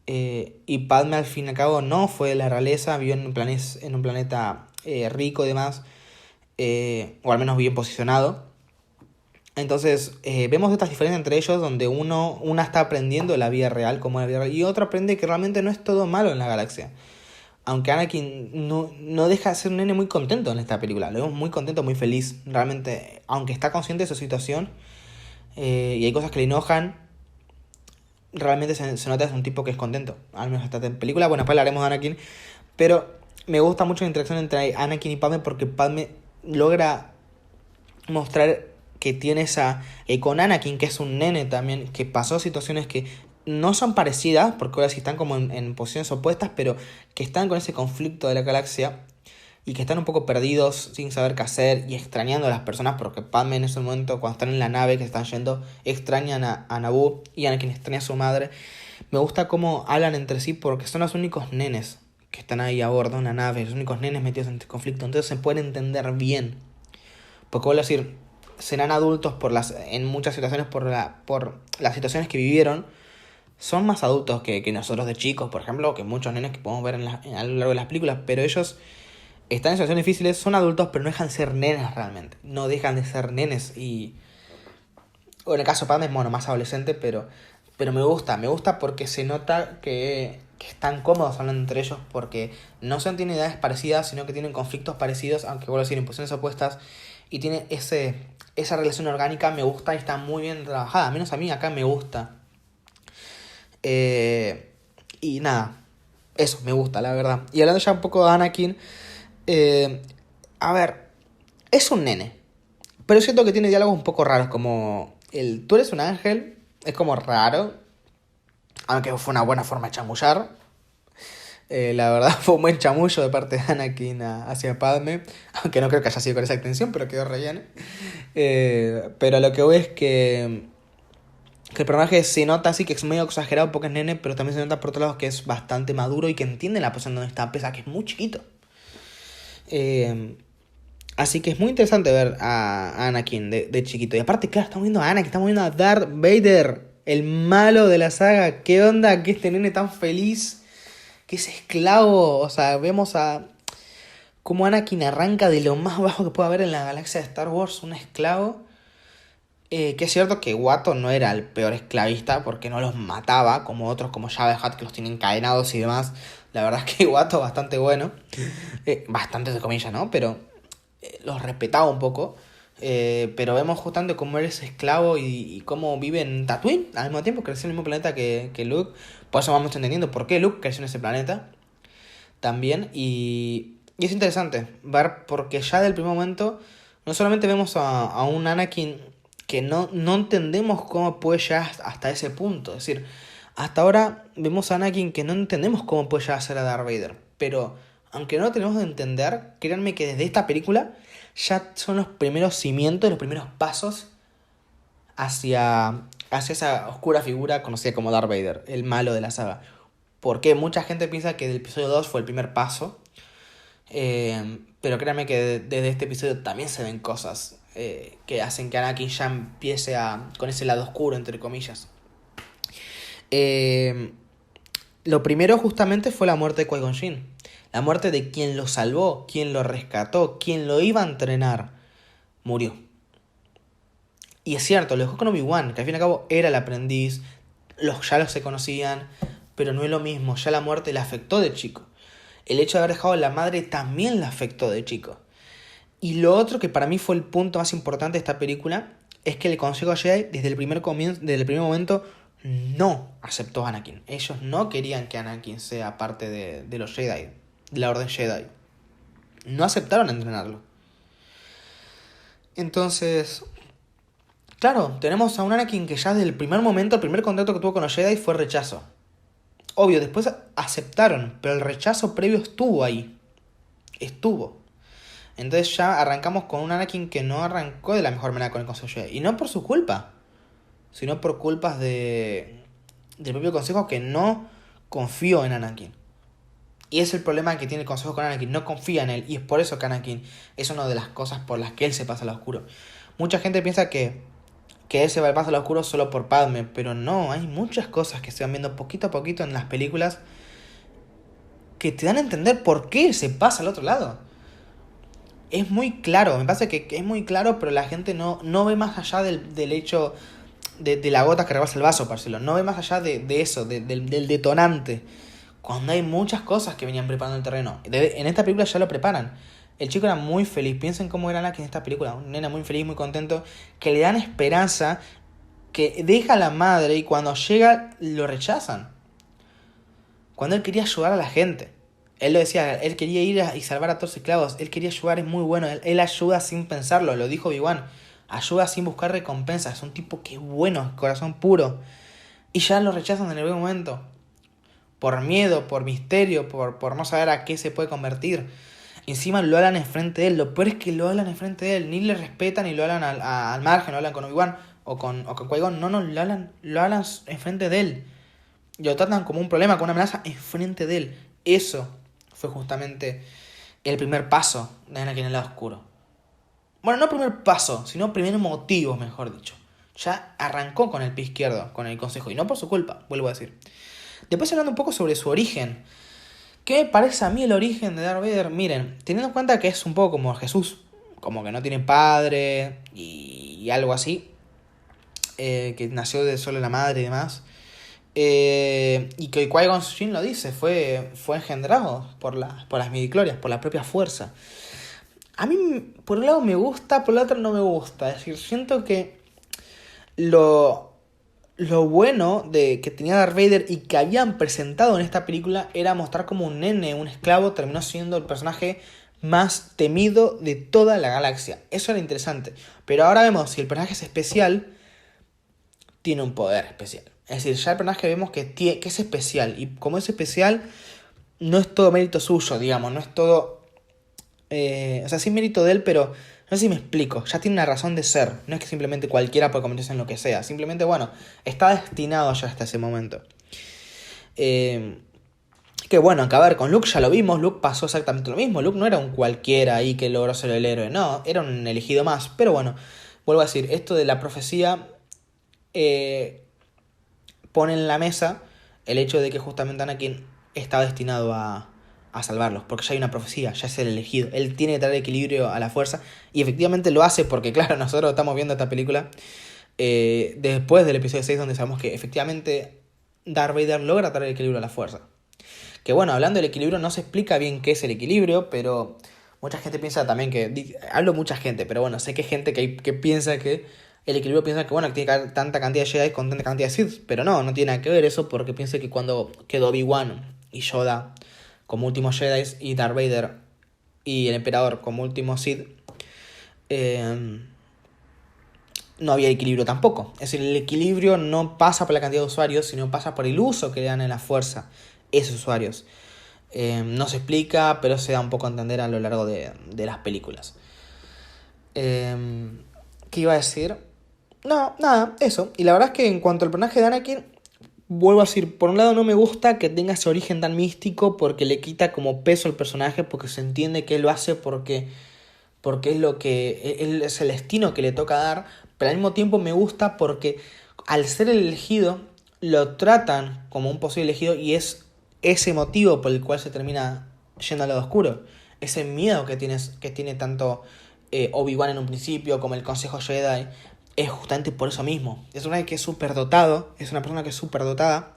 Y Padme al fin y al cabo no fue de la realeza, vivió en un planeta rico y demás, o al menos bien posicionado. Entonces, vemos estas diferencias entre ellos donde una está aprendiendo la vida real, como la vida real, y otra aprende que realmente no es todo malo en la galaxia. Aunque Anakin no deja de ser un nene muy contento en esta película. Lo vemos muy contento, muy feliz. Realmente, aunque está consciente de su situación y hay cosas que le enojan, realmente se nota que es un tipo que es contento. Al menos hasta en película. Bueno, después hablaremos de Anakin. Pero me gusta mucho la interacción entre Anakin y Padme porque Padme logra mostrar que tiene con Anakin, que es un nene también, que pasó situaciones que no son parecidas, porque ahora sí están como en posiciones opuestas, pero que están con ese conflicto de la galaxia y que están un poco perdidos, sin saber qué hacer y extrañando a las personas, porque Padme en ese momento, cuando están en la nave que están yendo, extrañan a Naboo y Anakin extraña a su madre. Me gusta cómo hablan entre sí porque son los únicos nenes que están ahí a bordo de una nave, los únicos nenes metidos en este conflicto, entonces se pueden entender bien. Porque vuelvo a decir, serán adultos en muchas situaciones por las situaciones que vivieron. Son más adultos que nosotros de chicos, por ejemplo, que muchos nenes que podemos ver a lo largo de las películas. Pero ellos están en situaciones difíciles, son adultos, pero no dejan de ser nenes realmente. No dejan de ser nenes o en el caso de Padme es más adolescente, pero me gusta porque se nota que están cómodos hablando entre ellos, porque no solo tienen edades parecidas, sino que tienen conflictos parecidos, aunque vuelvo a decir en posiciones opuestas, y tiene esa relación orgánica. Me gusta y está muy bien trabajada, al menos a mí acá me gusta. Y nada, eso me gusta, la verdad. Y hablando ya un poco de Anakin, a ver, es un nene, pero siento que tiene diálogos un poco raros, como tú eres un ángel, es como raro, aunque fue una buena forma de chamullar. La verdad fue un buen chamullo de parte de Anakin hacia Padme, aunque no creo que haya sido con esa intención, pero quedó re bien. Pero lo que veo es que el personaje se nota así que es medio exagerado porque es nene, pero también se nota por otro lado que es bastante maduro y que entiende la posición donde está, pese a que es muy chiquito. Así que es muy interesante ver a Anakin de chiquito. Y aparte, claro, estamos viendo a Anakin, estamos viendo a Darth Vader, el malo de la saga. ¿Qué onda que este nene tan feliz, que es esclavo? O sea, vemos a cómo Anakin arranca de lo más bajo que puede haber en la galaxia de Star Wars, un esclavo. Que es cierto que Watto no era el peor esclavista porque no los mataba como otros como Jabba the Hutt que los tienen encadenados y demás. La verdad es que Watto bastante bueno. Bastante de comillas, ¿no? Pero los respetaba un poco. Pero vemos justamente cómo eres esclavo y cómo vive en Tatooine. Al mismo tiempo creció en el mismo planeta que Luke. Por eso vamos entendiendo por qué Luke creció en ese planeta también. Y es interesante ver porque ya del primer momento no solamente vemos a un Anakin que no entendemos cómo puede llegar hasta ese punto. Es decir, hasta ahora vemos a Anakin que no entendemos cómo puede llegar a ser a Darth Vader. Pero aunque no lo tenemos de entender, créanme que desde esta película ya son los primeros cimientos, los primeros pasos hacia esa oscura figura conocida como Darth Vader, el malo de la saga. Porque mucha gente piensa que el episodio 2 fue el primer paso, pero créanme que desde este episodio también se ven cosas que hacen que Anakin ya empiece con ese lado oscuro, entre comillas. Lo primero justamente fue la muerte de Qui-Gon Jinn. La muerte de quien lo salvó, quien lo rescató, quien lo iba a entrenar. Murió. Y es cierto, lo dejó con Obi-Wan, que al fin y al cabo era el aprendiz, ya los se conocían, pero no es lo mismo, ya la muerte le afectó de chico. El hecho de haber dejado a la madre también le afectó de chico. Y lo otro que para mí fue el punto más importante de esta película es que el Consejo Jedi desde el primer momento no aceptó a Anakin. Ellos no querían que Anakin sea parte de los Jedi, de la Orden Jedi. No aceptaron entrenarlo. Entonces, claro, tenemos a un Anakin que ya desde el primer momento, el primer contacto que tuvo con los Jedi fue rechazo. Obvio, después aceptaron, pero el rechazo previo estuvo ahí. Estuvo. Entonces ya arrancamos con un Anakin que no arrancó de la mejor manera con el Consejo Jedi. Y no por su culpa, sino por culpas del propio Consejo que no confió en Anakin. Y es el problema que tiene el Consejo con Anakin, no confía en él. Y es por eso que Anakin es una de las cosas por las que él se pasa al oscuro. Mucha gente piensa que él se va al paso al oscuro solo por Padme, pero no, hay muchas cosas que se van viendo poquito a poquito en las películas que te dan a entender por qué se pasa al otro lado. Es muy claro, me parece que es muy claro, pero la gente no ve más allá del hecho de la gota que rebasa el vaso, Marcelo. No ve más allá de eso, del detonante. Cuando hay muchas cosas que venían preparando el terreno. En esta película ya lo preparan. El chico era muy feliz. Piensen cómo era Anakin en esta película. Un nena muy feliz, muy contento. Que le dan esperanza. Que deja a la madre y cuando llega lo rechazan. Cuando él quería ayudar a la gente. Él lo decía, él quería ir y salvar a todos los esclavos. Él quería ayudar, es muy bueno. Él ayuda sin pensarlo, lo dijo Obi-Wan. Ayuda sin buscar recompensas. Es un tipo que es bueno, corazón puro. Y ya lo rechazan en el buen momento. Por miedo, por misterio, por no saber a qué se puede convertir. Encima lo hablan enfrente de él. Lo peor es que lo hablan enfrente de él. Ni le respetan ni lo hablan al margen. Lo hablan con Obi-Wan o con Qui-Gon. No, lo hablan enfrente de él. Y lo tratan como un problema, como una amenaza enfrente de él. Eso fue justamente el primer paso de Anakin en el lado oscuro. Bueno, no primer paso, sino primer motivo, mejor dicho. Ya arrancó con el pie izquierdo, con el consejo. Y no por su culpa, vuelvo a decir. Después hablando un poco sobre su origen. ¿Qué me parece a mí el origen de Darth Vader? Miren, teniendo en cuenta que es un poco como Jesús. Como que no tiene padre y algo así. Que nació de solo la madre y demás. Y que Qui-Gon Jinn lo dice, fue engendrado por las midichlorias, por la propia fuerza. A mí, por un lado me gusta, por el otro no me gusta. Es decir, siento que lo bueno de que tenía Darth Vader y que habían presentado en esta película era mostrar como un nene, un esclavo, terminó siendo el personaje más temido de toda la galaxia. Eso era interesante. Pero ahora vemos, si el personaje es especial, tiene un poder especial. Es decir, ya el personaje vemos que es especial. Y como es especial, no es todo mérito suyo, digamos. No es todo... o sea, sí mérito de él, pero... No sé si me explico. Ya tiene una razón de ser. No es que simplemente cualquiera puede convertirse en lo que sea. Simplemente, bueno, está destinado ya hasta ese momento. Que bueno, que a ver, con Luke ya lo vimos. Luke pasó exactamente lo mismo. Luke no era un cualquiera ahí que logró ser el héroe. No, era un elegido más. Pero bueno, vuelvo a decir, esto de la profecía... pone en la mesa el hecho de que justamente Anakin está destinado a salvarlos, porque ya hay una profecía, ya es el elegido, él tiene que traer equilibrio a la fuerza, y efectivamente lo hace porque claro, nosotros estamos viendo esta película después del episodio 6 donde sabemos que efectivamente Darth Vader logra traer equilibrio a la fuerza. Que bueno, hablando del equilibrio no se explica bien qué es el equilibrio, pero mucha gente piensa también que, hablo mucha gente, pero bueno, sé que hay gente que piensa que el equilibrio piensa que, bueno, que tiene tanta cantidad de Jedi con tanta cantidad de Sith. Pero no tiene nada que ver eso porque piensa que cuando quedó Obi-Wan y Yoda como últimos Jedi y Darth Vader y el Emperador como últimos Sith, no había equilibrio tampoco. Es decir, el equilibrio no pasa por la cantidad de usuarios, sino pasa por el uso que le dan en la fuerza esos usuarios. No se explica, pero se da un poco a entender a lo largo de las películas. ¿Qué iba a decir? No, nada, eso. Y la verdad es que en cuanto al personaje de Anakin, vuelvo a decir, por un lado no me gusta que tenga ese origen tan místico porque le quita como peso al personaje, porque se entiende que él lo hace porque es lo que él es el destino que le toca dar, pero al mismo tiempo me gusta porque al ser el elegido lo tratan como un posible elegido y es ese motivo por el cual se termina yendo al lado oscuro, ese miedo que tiene tanto Obi-Wan en un principio como el Consejo Jedi, es justamente por eso mismo. Es una que es súper dotado, es una persona que es súper dotada,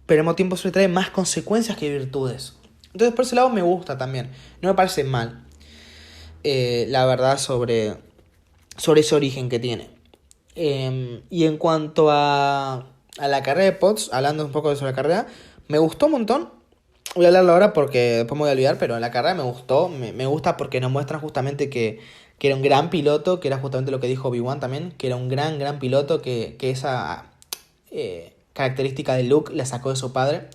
pero al mismo tiempo eso le trae más consecuencias que virtudes. Entonces por ese lado me gusta también, no me parece mal. La verdad sobre ese origen que tiene. Y en cuanto a la carrera de Potts, hablando un poco sobre la carrera, me gustó un montón. Voy a hablarlo ahora porque después me voy a olvidar, pero la carrera me gustó. Me gusta porque nos muestran justamente que era un gran piloto, que era justamente lo que dijo Obi-Wan también, que era un gran piloto, que esa característica de Luke la sacó de su padre.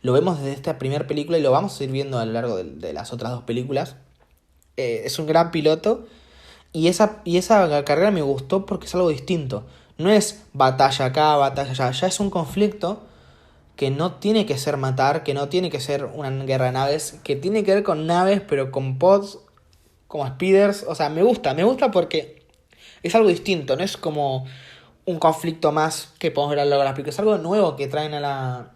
Lo vemos desde esta primera película y lo vamos a ir viendo a lo largo de las otras dos películas. Es un gran piloto y esa carrera me gustó porque es algo distinto. No es batalla acá, batalla allá. Ya es un conflicto que no tiene que ser matar, que no tiene que ser una guerra de naves, que tiene que ver con naves, pero con pods, como speeders. O sea, me gusta porque es algo distinto. No es como un conflicto más que podemos ver a lo largo de las películas. Es algo nuevo que traen a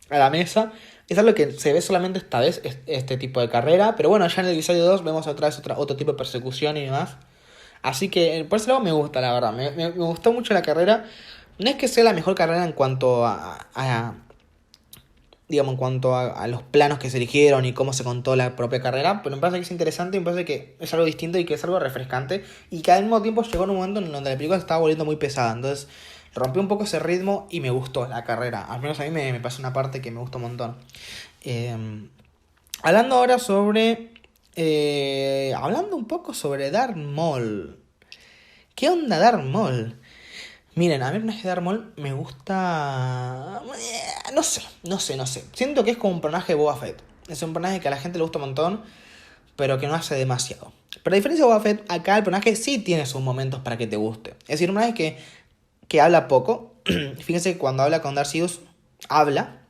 la mesa. Es algo que se ve solamente esta vez, este tipo de carrera. Pero bueno, ya en el episodio 2 vemos otra vez otro tipo de persecución y demás. Así que por ese lado me gusta, la verdad. Me gustó mucho la carrera. No es que sea la mejor carrera en cuanto digamos, en cuanto a los planos que se eligieron y cómo se contó la propia carrera, pero me parece que es interesante y me parece que es algo distinto y que es algo refrescante y que al mismo tiempo llegó en un momento en donde la película se estaba volviendo muy pesada, entonces rompió un poco ese ritmo y me gustó la carrera, al menos a mí me pasó una parte que me gustó un montón. Eh, hablando ahora sobre... hablando un poco sobre Darth Maul. ¿Qué onda Darth Maul? Miren, a mí el personaje de Darth Maul me gusta... No sé. Siento que es como un personaje de Boba Fett. Es un personaje que a la gente le gusta un montón, pero que no hace demasiado. Pero a diferencia de Boba Fett, acá el personaje sí tiene sus momentos para que te guste. Es decir, un personaje que habla poco. Fíjense que cuando habla con Darth Sidious, habla.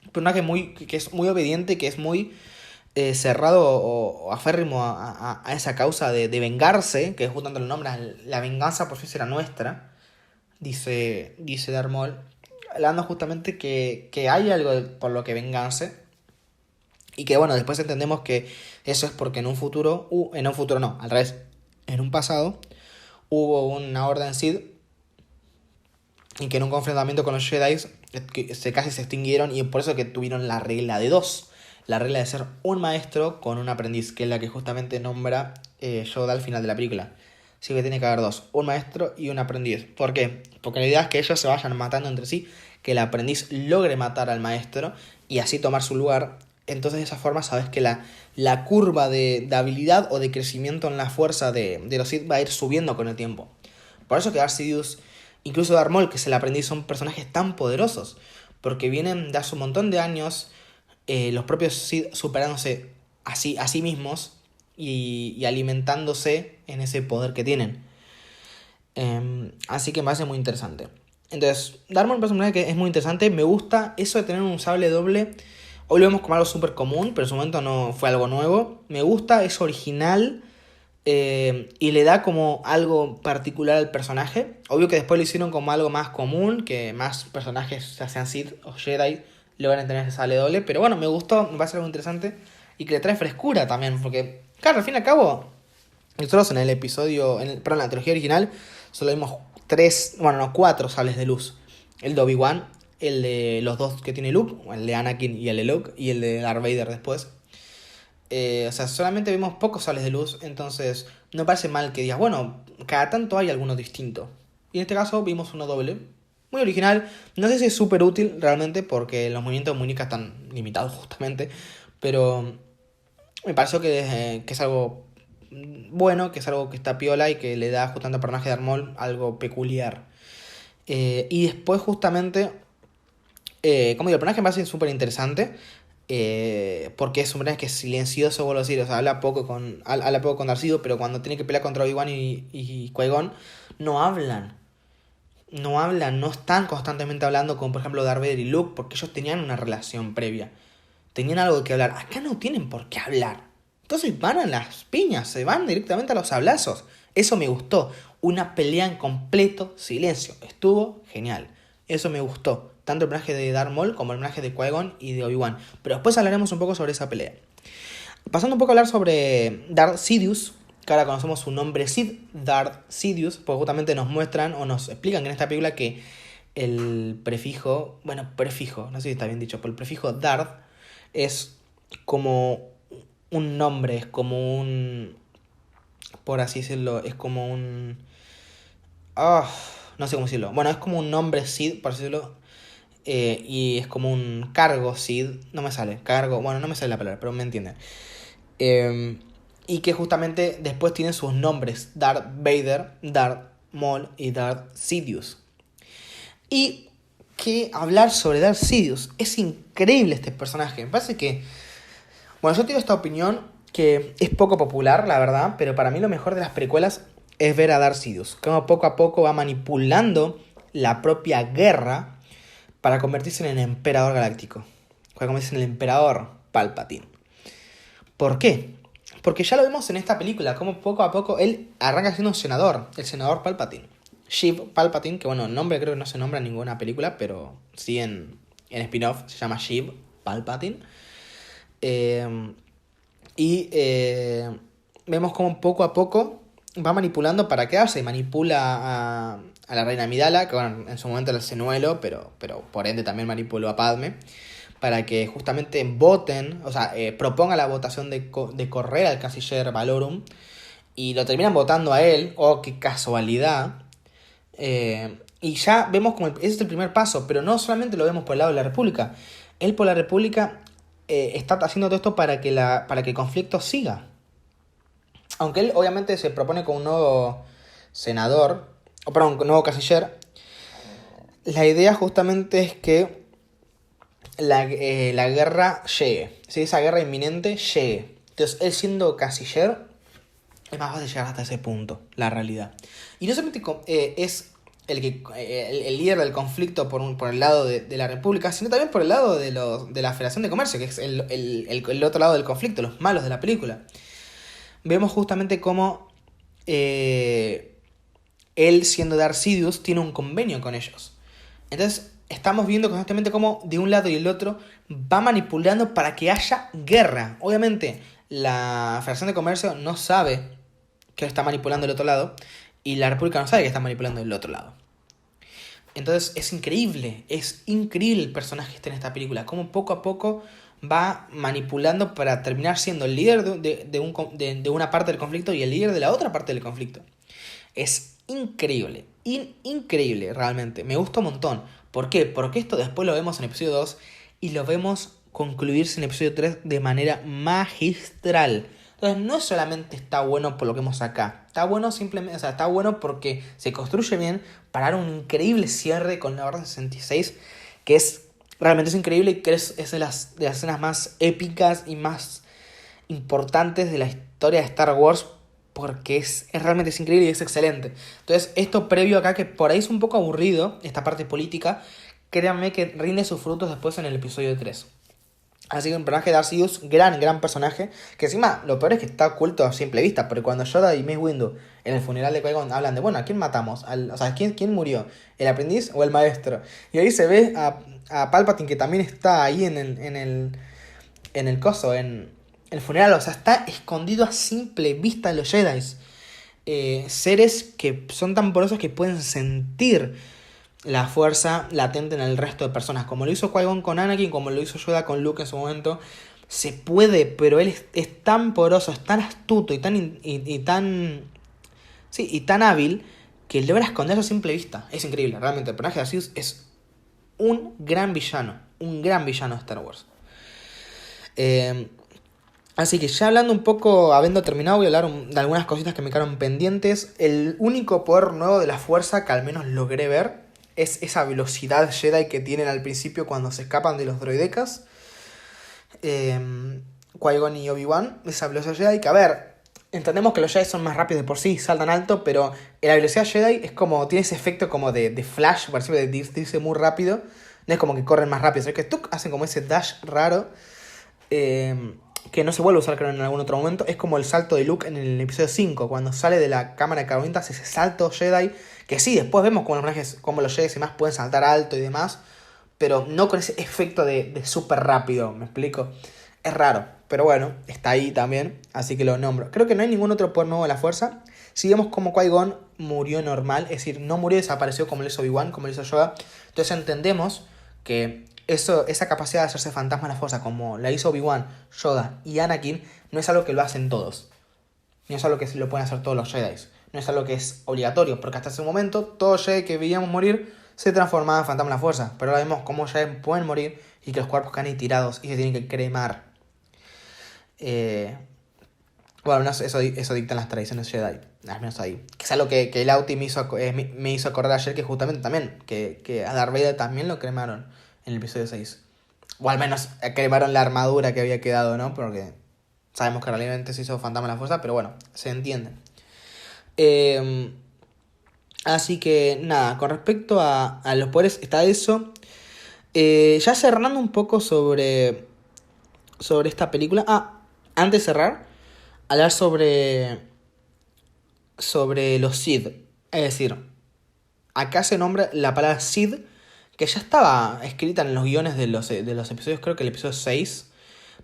Un personaje que es muy obediente, que es muy cerrado o aférrimo a esa causa de vengarse, que justamente lo nombra, la venganza por fin será nuestra. Dice Darth Maul, hablando justamente que hay algo por lo que vengarse y que bueno, después entendemos que eso es porque en un futuro no, al revés, en un pasado hubo una orden Sith y que en un confrontamiento con los Jedi casi se extinguieron y es por eso que tuvieron la regla de dos, la regla de ser un maestro con un aprendiz, que es la que justamente nombra Yoda al final de la película. Sí que tiene que haber dos, un maestro y un aprendiz. ¿Por qué? Porque la idea es que ellos se vayan matando entre sí, que el aprendiz logre matar al maestro y así tomar su lugar. Entonces de esa forma sabes que la curva de habilidad o de crecimiento en la fuerza de los Sith va a ir subiendo con el tiempo. Por eso que Darth Sidious, incluso Darth Maul, que es el aprendiz, son personajes tan poderosos. Porque vienen de hace un montón de años los propios Sith superándose a sí mismos y alimentándose en ese poder que tienen. Así que me parece muy interesante. Entonces, Darth Maul es un personaje que es muy interesante. Me gusta eso de tener un sable doble. Hoy lo vemos como algo súper común, pero en su momento no fue algo nuevo. Me gusta, es original y le da como algo particular al personaje. Obvio que después lo hicieron como algo más común, que más personajes, ya sean Sith o Jedi, le van a tener ese sable doble. Pero bueno, me gustó, me parece algo interesante y que le trae frescura también, porque, claro, al fin y al cabo, nosotros en el episodio, perdón, en la trilogía original, solo vimos cuatro sables de luz. El de Obi-Wan, el de los dos que tiene Luke, el de Anakin y el de Luke, y el de Darth Vader después. O sea, solamente vimos pocos sables de luz, entonces no me parece mal que digas, bueno, cada tanto hay alguno distinto. Y en este caso vimos uno doble, muy original. No sé si es súper útil realmente, porque los movimientos de muñeca están limitados justamente, pero me pareció que es algo bueno, que es algo que está piola y que le da justamente al personaje de Darth Maul algo peculiar. Y después justamente, como digo, el personaje me parece súper interesante. Porque es un personaje que es silencioso, vuelvo a decir, o sea, habla poco con Darth Sidious, pero cuando tiene que pelear contra Obi-Wan y Qui-Gon, no hablan. No hablan, no están constantemente hablando como por ejemplo Darth Vader y Luke, porque ellos tenían una relación previa. Tenían algo que hablar. Acá no tienen por qué hablar. Entonces van a las piñas, se van directamente a los sablazos. Eso me gustó. Una pelea en completo silencio. Estuvo genial. Eso me gustó. Tanto el personaje de Darth Maul como el personaje de Qui-Gon y de Obi-Wan. Pero después hablaremos un poco sobre esa pelea. Pasando un poco a hablar sobre Darth Sidious, que ahora conocemos su nombre Sid, Darth Sidious, porque justamente nos muestran o nos explican en esta película que el prefijo, no sé si está bien dicho, pero el prefijo Darth es como un nombre, es como un, por así decirlo, es como un, no sé cómo decirlo, bueno, es como un nombre Sid, por así decirlo, y es como un cargo Sid, no me sale la palabra, pero me entienden. Y que justamente después tienen sus nombres, Darth Vader, Darth Maul y Darth Sidious. Y que hablar sobre Darth Sidious, es increíble este personaje. Me parece que, bueno, yo tengo esta opinión que es poco popular, la verdad, pero para mí lo mejor de las precuelas es ver a Darth Sidious, como poco a poco va manipulando la propia guerra para convertirse en el emperador galáctico, para convertirse en el emperador Palpatine. ¿Por qué? Porque ya lo vemos en esta película, como poco a poco él arranca siendo un senador, el senador Palpatine. Sheev Palpatine, que bueno, el nombre creo que no se nombra en ninguna película, pero sí en spin-off se llama Sheev Palpatine. Vemos como poco a poco va manipulando para quedarse. Manipula a la reina Amidala, que bueno, en su momento era el señuelo, pero por ende también manipuló a Padme, para que justamente voten, o sea, proponga la votación de correr al canciller Valorum, y lo terminan votando a él. Oh, qué casualidad. Y ya vemos como ese es el primer paso, pero no solamente lo vemos por el lado de la República. Él por la República está haciendo todo esto para que el conflicto siga. Aunque él obviamente se propone con un nuevo senador, un nuevo canciller, la idea justamente es que la guerra llegue. Si esa guerra inminente llegue. Entonces él siendo canciller es más fácil llegar hasta ese punto, la realidad. Y no solamente es el líder del conflicto por el lado de la República, sino también por el lado de la Federación de Comercio, que es el otro lado del conflicto, los malos de la película. Vemos justamente cómo él, siendo Darth Sidious, tiene un convenio con ellos. Entonces estamos viendo constantemente cómo de un lado y el otro va manipulando para que haya guerra. Obviamente la Federación de Comercio no sabe que está manipulando el otro lado, y la República no sabe que está manipulando el otro lado. Entonces es increíble el personaje que está en esta película, cómo poco a poco va manipulando para terminar siendo el líder de una parte del conflicto y el líder de la otra parte del conflicto. Es increíble, increíble realmente, me gusta un montón. ¿Por qué? Porque esto después lo vemos en episodio 2 y lo vemos concluirse en episodio 3 de manera magistral. Entonces no solamente está bueno por lo que vemos acá, está bueno simplemente, o sea, está bueno porque se construye bien para dar un increíble cierre con la Orden 66, que realmente es increíble y que es de las escenas más épicas y más importantes de la historia de Star Wars, porque es realmente increíble y es excelente. Entonces esto previo acá, que por ahí es un poco aburrido, esta parte política, créanme que rinde sus frutos después en el episodio 3. Así que un personaje de Darth Sidious, gran personaje, que encima lo peor es que está oculto a simple vista, porque cuando Yoda y Mace Windu en el funeral de Qui-Gon hablan de, bueno, ¿a quién matamos? O sea, ¿quién murió? ¿El aprendiz o el maestro? Y ahí se ve a Palpatine, que también está ahí en el coso, en el funeral, o sea, está escondido a simple vista de los Jedi. Seres que son tan poderosos que pueden sentir la fuerza latente en el resto de personas, como lo hizo Qui-Gon con Anakin, como lo hizo Yoda con Luke en su momento. Se puede, pero él es tan poderoso, es tan astuto y tan hábil que logra esconderlo a simple vista. Es increíble, realmente el personaje de Sidious es un gran villano de Star Wars. Así que ya hablando un poco, habiendo terminado, voy a hablar de algunas cositas que me quedaron pendientes. El único poder nuevo de la fuerza que al menos logré ver es esa velocidad Jedi que tienen al principio cuando se escapan de los droidecas. Qui-Gon y Obi-Wan, esa velocidad Jedi, que a ver, entendemos que los Jedi son más rápidos de por sí, saltan alto, pero la velocidad Jedi es como, tiene ese efecto como de flash, por ejemplo, de irse muy rápido, no es como que corren más rápido, sino que ¡tuc! Hacen como ese dash raro, que no se vuelve a usar creo en algún otro momento, es como el salto de Luke en el episodio 5, cuando sale de la cámara de Carbolita, hace ese salto Jedi, que sí, después vemos como los Jedi y demás pueden saltar alto y demás, pero no con ese efecto de súper rápido, ¿me explico? Es raro, pero bueno, está ahí también, así que lo nombro. Creo que no hay ningún otro poder nuevo de la fuerza. Si vemos como Qui-Gon murió normal, es decir, no murió y desapareció como lo hizo Obi-Wan, como lo hizo Yoda. Entonces entendemos que esa capacidad de hacerse fantasma de la fuerza, como la hizo Obi-Wan, Yoda y Anakin, no es algo que lo hacen todos. No es algo que lo pueden hacer todos los Jedi. No es algo que es obligatorio, porque hasta ese momento, todos Jedi que veíamos morir se transformaban en fantasma de la fuerza. Pero ahora vemos cómo Jedi pueden morir y que los cuerpos caen ahí tirados y se tienen que cremar. Bueno, eso dictan las tradiciones Jedi, al menos ahí. Que es algo que el Auti me hizo acordar ayer, que justamente también, que a Darth Vader también lo cremaron en el episodio 6. O al menos cremaron la armadura que había quedado, ¿no? Porque sabemos que realmente se hizo fantasma de la fuerza, pero bueno, se entiende. Así que nada, con respecto a los poderes está eso. Ya cerrando un poco sobre esta película. Antes de cerrar, hablar sobre los Sith. Es decir, acá se nombra la palabra Sith, que ya estaba escrita en los guiones de los episodios, creo que el episodio 6,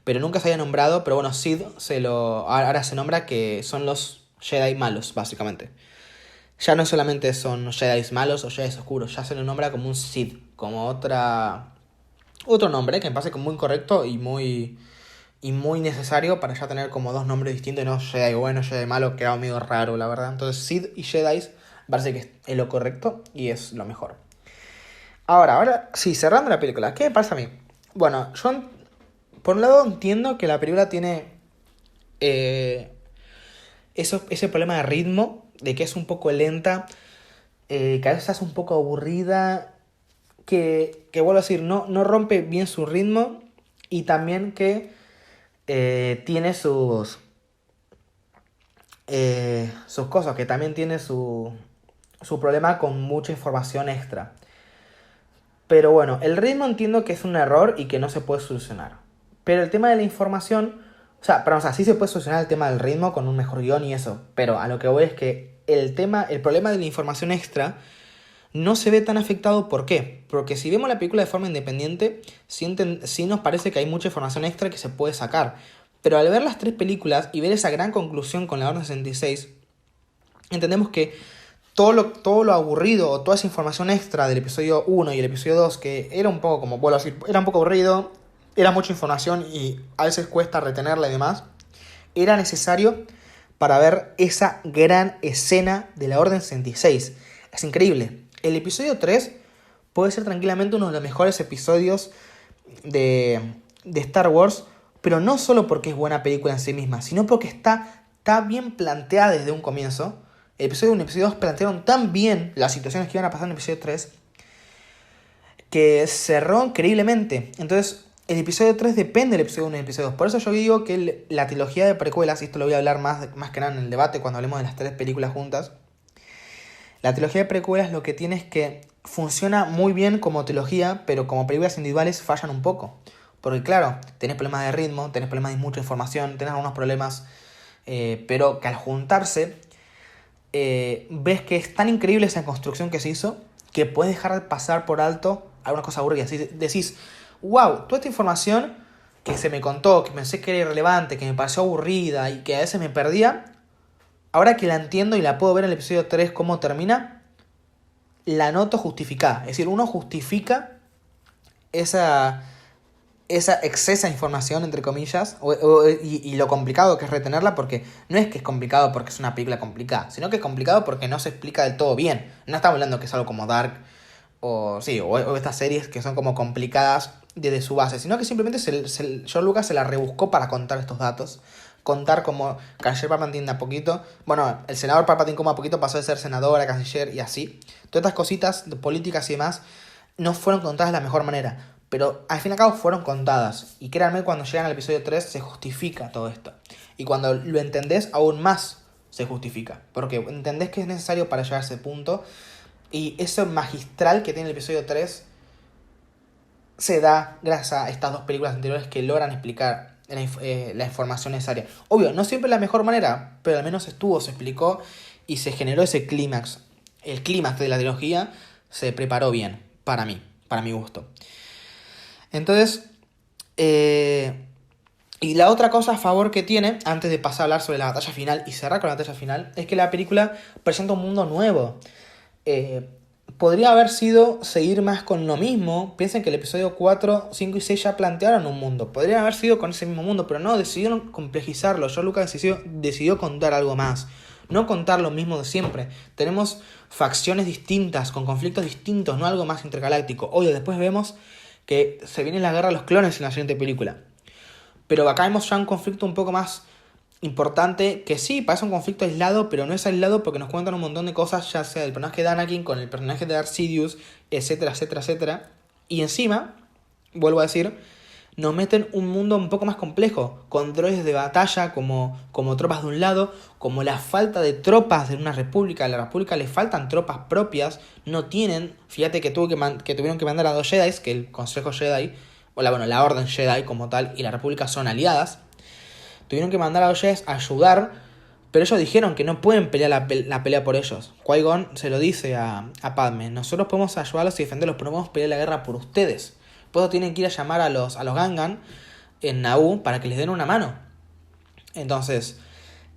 pero nunca se había nombrado. Pero bueno, Sith ahora se nombra que son los Jedi malos, básicamente. Ya no solamente son Jedi malos o Jedi oscuros, ya se lo nombra como un Sith, como otro nombre que me parece como muy correcto y muy necesario para ya tener como dos nombres distintos, no Jedi bueno, Jedi malo, queda medio raro, la verdad. Entonces Sith y Jedi parece que es lo correcto y es lo mejor. Ahora sí, cerrando la película, ¿qué me pasa a mí? Bueno, yo por un lado entiendo que la película tiene ese problema de ritmo, de que es un poco lenta, que a veces es un poco aburrida, que vuelvo a decir, no rompe bien su ritmo, y también que tiene sus cosas, que también tiene su problema con mucha información extra. Pero bueno, el ritmo entiendo que es un error y que no se puede solucionar. Pero el tema de la información, sí se puede solucionar el tema del ritmo con un mejor guión y eso. Pero a lo que voy es que el problema de la información extra no se ve tan afectado. ¿Por qué? Porque si vemos la película de forma independiente, sí nos parece que hay mucha información extra que se puede sacar. Pero al ver las tres películas y ver esa gran conclusión con la Orden 66, entendemos que todo lo aburrido o toda esa información extra del episodio 1 y el episodio 2, que era un poco, como vuelvo a decir, era un poco aburrido, era mucha información y a veces cuesta retenerla y demás, era necesario para ver esa gran escena de la Orden 66. Es increíble. El episodio 3 puede ser tranquilamente uno de los mejores episodios de Star Wars, pero no solo porque es buena película en sí misma, sino porque está bien planteada desde un comienzo. El episodio 1 y el episodio 2 plantearon tan bien las situaciones que iban a pasar en el episodio 3 que cerró increíblemente. Entonces, el episodio 3 depende del episodio 1 y el episodio 2. Por eso yo digo que la trilogía de precuelas, y esto lo voy a hablar más que nada en el debate cuando hablemos de las tres películas juntas, la trilogía de precuelas lo que tiene es que funciona muy bien como trilogía, pero como películas individuales fallan un poco. Porque claro, tenés problemas de ritmo, tenés problemas de mucha información, tenés algunos problemas, pero que al juntarse ves que es tan increíble esa construcción que se hizo que puedes dejar de pasar por alto alguna cosa aburrida. Así decís, wow, toda esta información que se me contó, que pensé que era irrelevante, que me pareció aburrida y que a veces me perdía, ahora que la entiendo y la puedo ver en el episodio 3 cómo termina, la noto justificada. Es decir, uno justifica esa excesa información, entre comillas, y lo complicado que es retenerla, porque no es que es complicado porque es una película complicada, sino que es complicado porque no se explica del todo bien. No estamos hablando que es algo como Dark, o estas series que son como complicadas desde su base, sino que simplemente George Lucas se la rebuscó para contar estos datos, contar como Canciller Palpatine de a poquito, bueno, el senador Palpatine como a poquito pasó de ser senador a canciller y así. Todas estas cositas políticas y demás no fueron contadas de la mejor manera. pero al fin y al cabo fueron contadas. Y créanme, cuando llegan al episodio 3 se justifica todo esto. Y cuando lo entendés, aún más se justifica. Porque entendés que es necesario para llegar a ese punto. Y eso magistral que tiene el episodio 3 se da gracias a estas dos películas anteriores que logran explicar la información necesaria. Obvio, no siempre la mejor manera, pero al menos se explicó y se generó ese clímax. El clímax de la trilogía se preparó bien, para mí, para mi gusto. Entonces, y la otra cosa a favor que tiene, antes de pasar a hablar sobre la batalla final y cerrar con la batalla final, es que la película presenta un mundo nuevo. Podría haber sido seguir más con lo mismo. Piensen que el episodio 4, 5 y 6 ya plantearon un mundo. Podría haber sido con ese mismo mundo, pero no, decidieron complejizarlo. George Lucas decidió contar algo más. No contar lo mismo de siempre. Tenemos facciones distintas, con conflictos distintos, no algo más intergaláctico. Obvio, después vemos que se viene la guerra de los clones en la siguiente película. Pero acá vemos ya un conflicto un poco más importante, que sí, parece un conflicto aislado, pero no es aislado porque nos cuentan un montón de cosas, ya sea del personaje de Anakin con el personaje de Darth Sidious, etcétera, etcétera, etcétera. Y encima, vuelvo a decir, nos meten un mundo un poco más complejo, con droides de batalla como tropas de un lado, como la falta de tropas de una república. A la república le faltan tropas propias, no tienen. Fíjate que tuvieron que mandar a 2 Jedi, que el Consejo Jedi, o la Orden Jedi como tal, y la república son aliadas. Tuvieron que mandar a 2 Jedi a ayudar, pero ellos dijeron que no pueden pelear la pelea por ellos. Qui-Gon se lo dice a Padme: nosotros podemos ayudarlos y defenderlos, pero no podemos pelear la guerra por ustedes. Por eso tienen que ir a llamar a los Gangan en Naboo para que les den una mano. Entonces,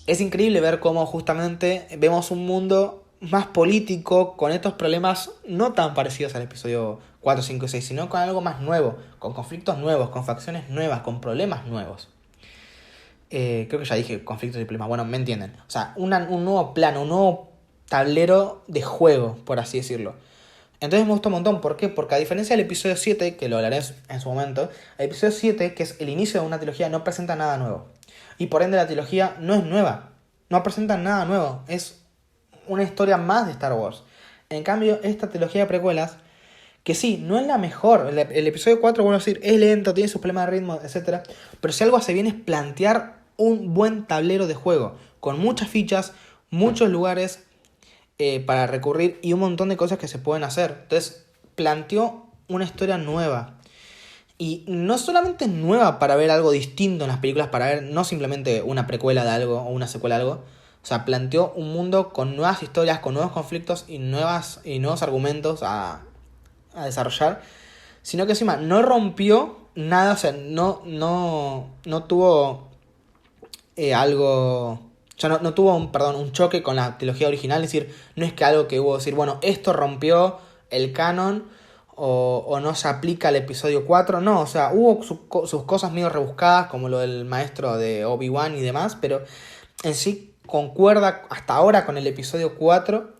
es increíble ver cómo justamente vemos un mundo más político, con estos problemas no tan parecidos al episodio 4, 5 y 6, sino con algo más nuevo, con conflictos nuevos, con facciones nuevas, con problemas nuevos. Creo que ya dije conflictos y problemas, bueno, me entienden. O sea, un nuevo plano, un nuevo tablero de juego, por así decirlo. Entonces me gustó un montón. ¿Por qué? Porque a diferencia del episodio 7, que lo hablaré en su momento, el episodio 7, que es el inicio de una trilogía, no presenta nada nuevo. Y por ende la trilogía no es nueva. No presenta nada nuevo. Es una historia más de Star Wars. En cambio, esta trilogía de precuelas, que sí, no es la mejor. El episodio 4, bueno, decir, es lento, tiene sus problemas de ritmo, etc. Pero si algo hace bien es plantear un buen tablero de juego. Con muchas fichas, muchos lugares para recurrir y un montón de cosas que se pueden hacer. Entonces planteó una historia nueva, y no solamente nueva para ver algo distinto en las películas, para ver no simplemente una precuela de algo o una secuela de algo. O sea, planteó un mundo con nuevas historias, con nuevos conflictos y nuevos argumentos a desarrollar, sino que encima no rompió nada. O sea, no tuvo algo. Ya no tuvo un choque con la trilogía original. Es decir, no es que algo que hubo decir, bueno, esto rompió el canon o no se aplica al episodio 4. No, o sea, hubo sus cosas medio rebuscadas, como lo del maestro de Obi-Wan y demás, pero en sí concuerda hasta ahora con el episodio 4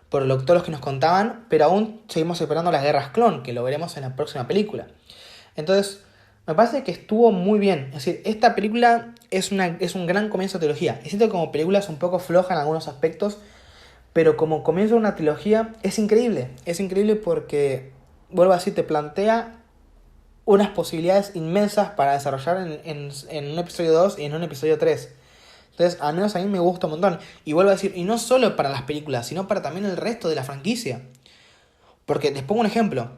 por todos los que nos contaban, pero aún seguimos esperando las guerras clon, que lo veremos en la próxima película. Entonces, me parece que estuvo muy bien. Es decir, esta película es un gran comienzo de trilogía. Es cierto que como película es un poco floja en algunos aspectos, pero como comienzo de una trilogía es increíble. Es increíble porque, vuelvo a decir, te plantea unas posibilidades inmensas para desarrollar en un episodio 2 y en un episodio 3. Entonces, al menos a mí me gusta un montón. Y vuelvo a decir, y no solo para las películas, sino para también el resto de la franquicia. Porque les pongo un ejemplo.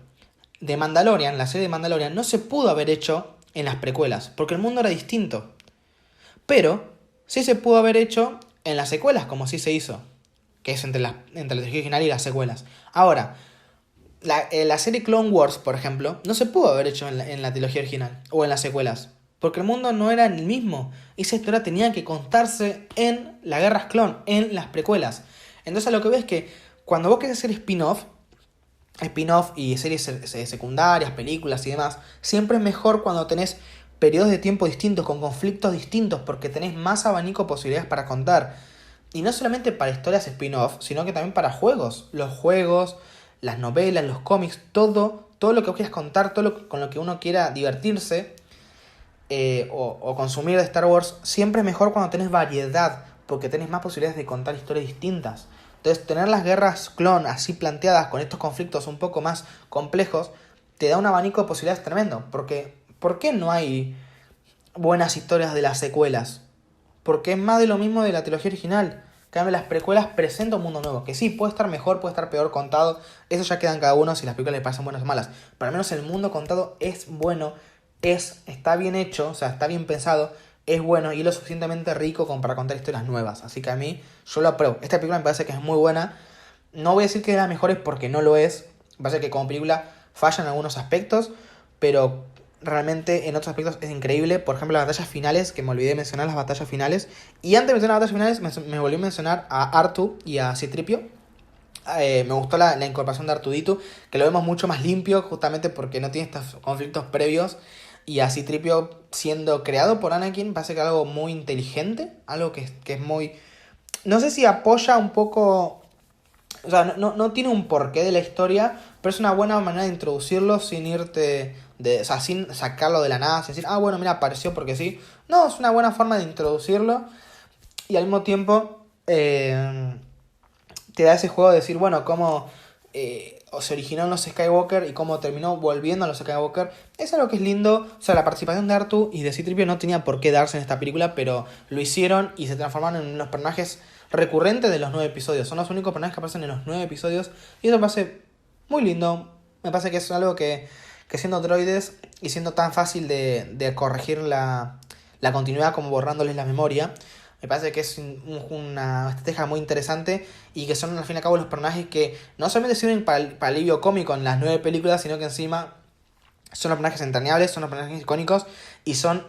De Mandalorian, la serie de Mandalorian, no se pudo haber hecho en las precuelas, porque el mundo era distinto. Pero sí se pudo haber hecho en las secuelas, como sí se hizo, que es entre la trilogía original y las secuelas. Ahora, la serie Clone Wars, por ejemplo, no se pudo haber hecho en la trilogía original o en las secuelas, porque el mundo no era el mismo. Esa historia tenía que contarse en las guerras clon, en las precuelas. Entonces lo que veo es que cuando vos querés hacer spin-off y series secundarias, películas y demás, siempre es mejor cuando tenés periodos de tiempo distintos, con conflictos distintos, porque tenés más abanico de posibilidades para contar. Y no solamente para historias spin-off, sino que también para juegos. Los juegos, las novelas, los cómics, todo lo que vos quieras contar, con lo que uno quiera divertirse o consumir de Star Wars, siempre es mejor cuando tenés variedad, porque tenés más posibilidades de contar historias distintas. Entonces, tener las guerras clon así planteadas, con estos conflictos un poco más complejos, te da un abanico de posibilidades tremendo. Porque, ¿por qué no hay buenas historias de las secuelas? Porque es más de lo mismo de la trilogía original. En cambio, las precuelas presentan un mundo nuevo. Que sí, puede estar mejor, puede estar peor contado. Eso ya queda en cada uno si las películas le pasan buenas o malas. Pero al menos el mundo contado es bueno, está bien hecho, o sea, está bien pensado, es bueno y es lo suficientemente rico como para contar historias nuevas. Así que a mí, yo lo apruebo. Esta película me parece que es muy buena. No voy a decir que es de las mejores porque no lo es. Me parece que como película falla en algunos aspectos, pero realmente en otros aspectos es increíble. Por ejemplo, las batallas finales, que me olvidé de mencionar las batallas finales. Y antes de mencionar las batallas finales, me volví a mencionar a Artu y a Citripio. Me gustó la incorporación de Artudito, que lo vemos mucho más limpio, justamente porque no tiene estos conflictos previos. Y a Citripio siendo creado por Anakin, parece que algo muy inteligente, algo que es muy... No sé si apoya un poco... O sea, no tiene un porqué de la historia, pero es una buena manera de introducirlo sin irte... O sea, sin sacarlo de la nada, sin decir, ah, bueno, mira, apareció porque sí. No, es una buena forma de introducirlo y al mismo tiempo te da ese juego de decir, bueno, cómo se originó en los Skywalker y cómo terminó volviendo a los Skywalker. Es algo que es lindo. O sea, la participación de Artu y de C-3PO no tenía por qué darse en esta película, pero lo hicieron y se transformaron en los personajes recurrentes de los 9 episodios. Son los únicos personajes que aparecen en los 9 episodios y eso me parece muy lindo. Me parece que es algo que siendo droides y siendo tan fácil de corregir la continuidad como borrándoles la memoria, me parece que es una estrategia muy interesante y que son al fin y al cabo los personajes que no solamente sirven para alivio cómico en las 9 películas, sino que encima son los personajes entrañables, son los personajes icónicos y son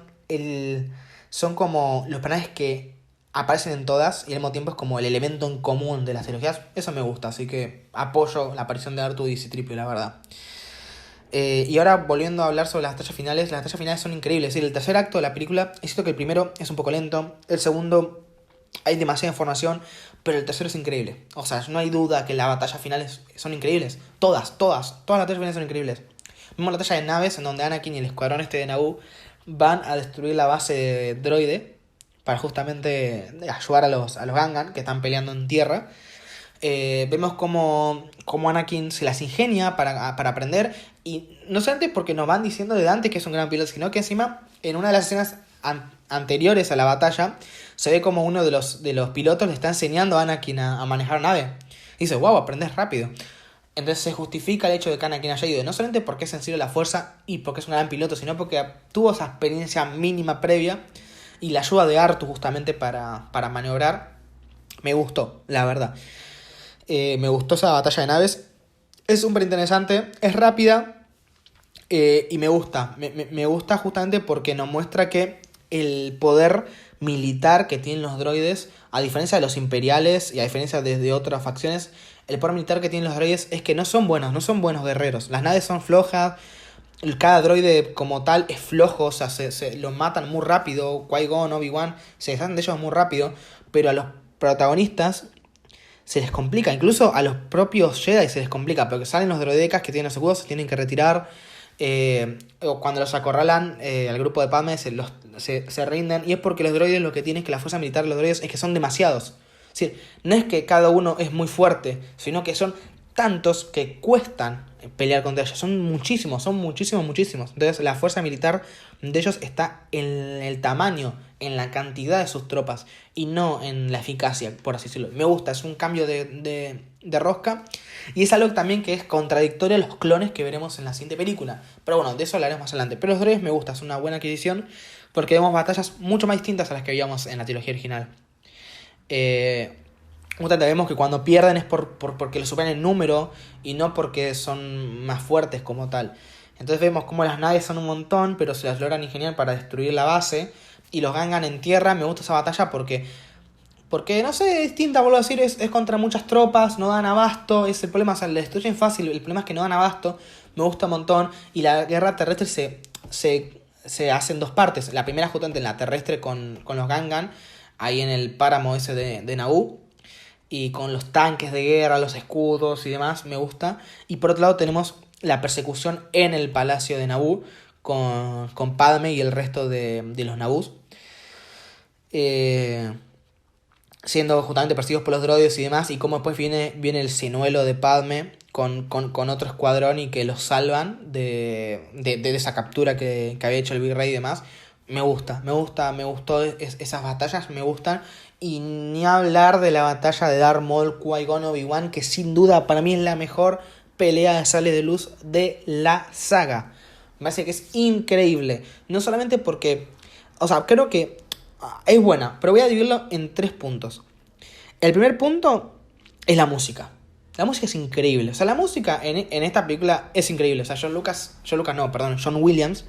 como los personajes que aparecen en todas y al mismo tiempo es como el elemento en común de las trilogías. Eso me gusta, así que apoyo la aparición de Artu y C-3PO, la verdad. Y ahora volviendo a hablar sobre las batallas finales son increíbles. Es decir, el tercer acto de la película, es cierto que el primero es un poco lento, el segundo hay demasiada información, pero el tercero es increíble. O sea, no hay duda que las batallas finales son increíbles. Todas las batallas finales son increíbles. Vemos la batalla de naves en donde Anakin y el escuadrón de Naboo van a destruir la base de droide para justamente ayudar a los Gungan que están peleando en tierra. Vemos como Anakin se las ingenia para aprender. Y no solamente porque nos van diciendo de antes que es un gran piloto, sino que encima en una de las escenas anteriores a la batalla se ve como uno de los pilotos le está enseñando a Anakin a manejar nave. Y dice, wow, aprendes rápido. Entonces se justifica el hecho de que Anakin haya ido, no solamente porque es sensible a la fuerza y porque es un gran piloto, sino porque tuvo esa experiencia mínima previa y la ayuda de Artu justamente para maniobrar. Me gustó, la verdad. Me gustó esa batalla de naves. Es súper interesante, es rápida y me gusta. Me gusta justamente porque nos muestra que el poder militar que tienen los droides, a diferencia de los imperiales y a diferencia de otras facciones, el poder militar que tienen los droides es que no son buenos guerreros. Las naves son flojas, cada droide como tal es flojo, o sea, se los matan muy rápido. Qui-Gon, Obi-Wan se deshacen de ellos muy rápido, pero a los protagonistas se les complica, incluso a los propios Jedi se les complica, porque salen los droidecas que tienen los escudos, se tienen que retirar, o cuando los acorralan, al grupo de Padme se rinden, y es porque los droides lo que tienen es que la fuerza militar de los droides es que son demasiados. Es decir, no es que cada uno es muy fuerte, sino que son tantos que cuestan pelear contra ellos. Son muchísimos. Entonces la fuerza militar de ellos está en el tamaño, en la cantidad de sus tropas y no en la eficacia, por así decirlo. Me gusta, es un cambio de rosca y es algo también que es contradictorio a los clones que veremos en la siguiente película. Pero bueno, de eso hablaremos más adelante. Pero los droides me gusta, es una buena adquisición porque vemos batallas mucho más distintas a las que veíamos en la trilogía original. Vemos que cuando pierden es porque los superan en número y no porque son más fuertes como tal. Entonces vemos como las naves son un montón, pero se las logran ingeniar para destruir la base. Y los Gungan en tierra. Me gusta esa batalla porque no sé, es distinta, vuelvo a decir, es contra muchas tropas, no dan abasto. Es el problema, o sea, le destruyen fácil, el problema es que no dan abasto. Me gusta un montón. Y la guerra terrestre se hace en dos partes. La primera justamente en la terrestre con los Gungan, ahí en el páramo ese de Naboo. Y con los tanques de guerra, los escudos y demás, me gusta. Y por otro lado tenemos la persecución en el palacio de Naboo con Padme y el resto de los Naboos. Siendo justamente perseguidos por los droides y demás. Y cómo después viene el señuelo de Padme con otro escuadrón y que los salvan de esa captura que había hecho el Virrey y demás. Me gustó esas batallas, me gustan. Y ni hablar de la batalla de Darth Maul, Qui-Gon, Obi-Wan, que sin duda para mí es la mejor pelea de sable de luz de la saga. Me parece que es increíble. No solamente porque, o sea, creo que es buena, pero voy a dividirlo en 3 puntos. El primer punto es la música. La música es increíble. O sea, la música en esta película es increíble. O sea, John Williams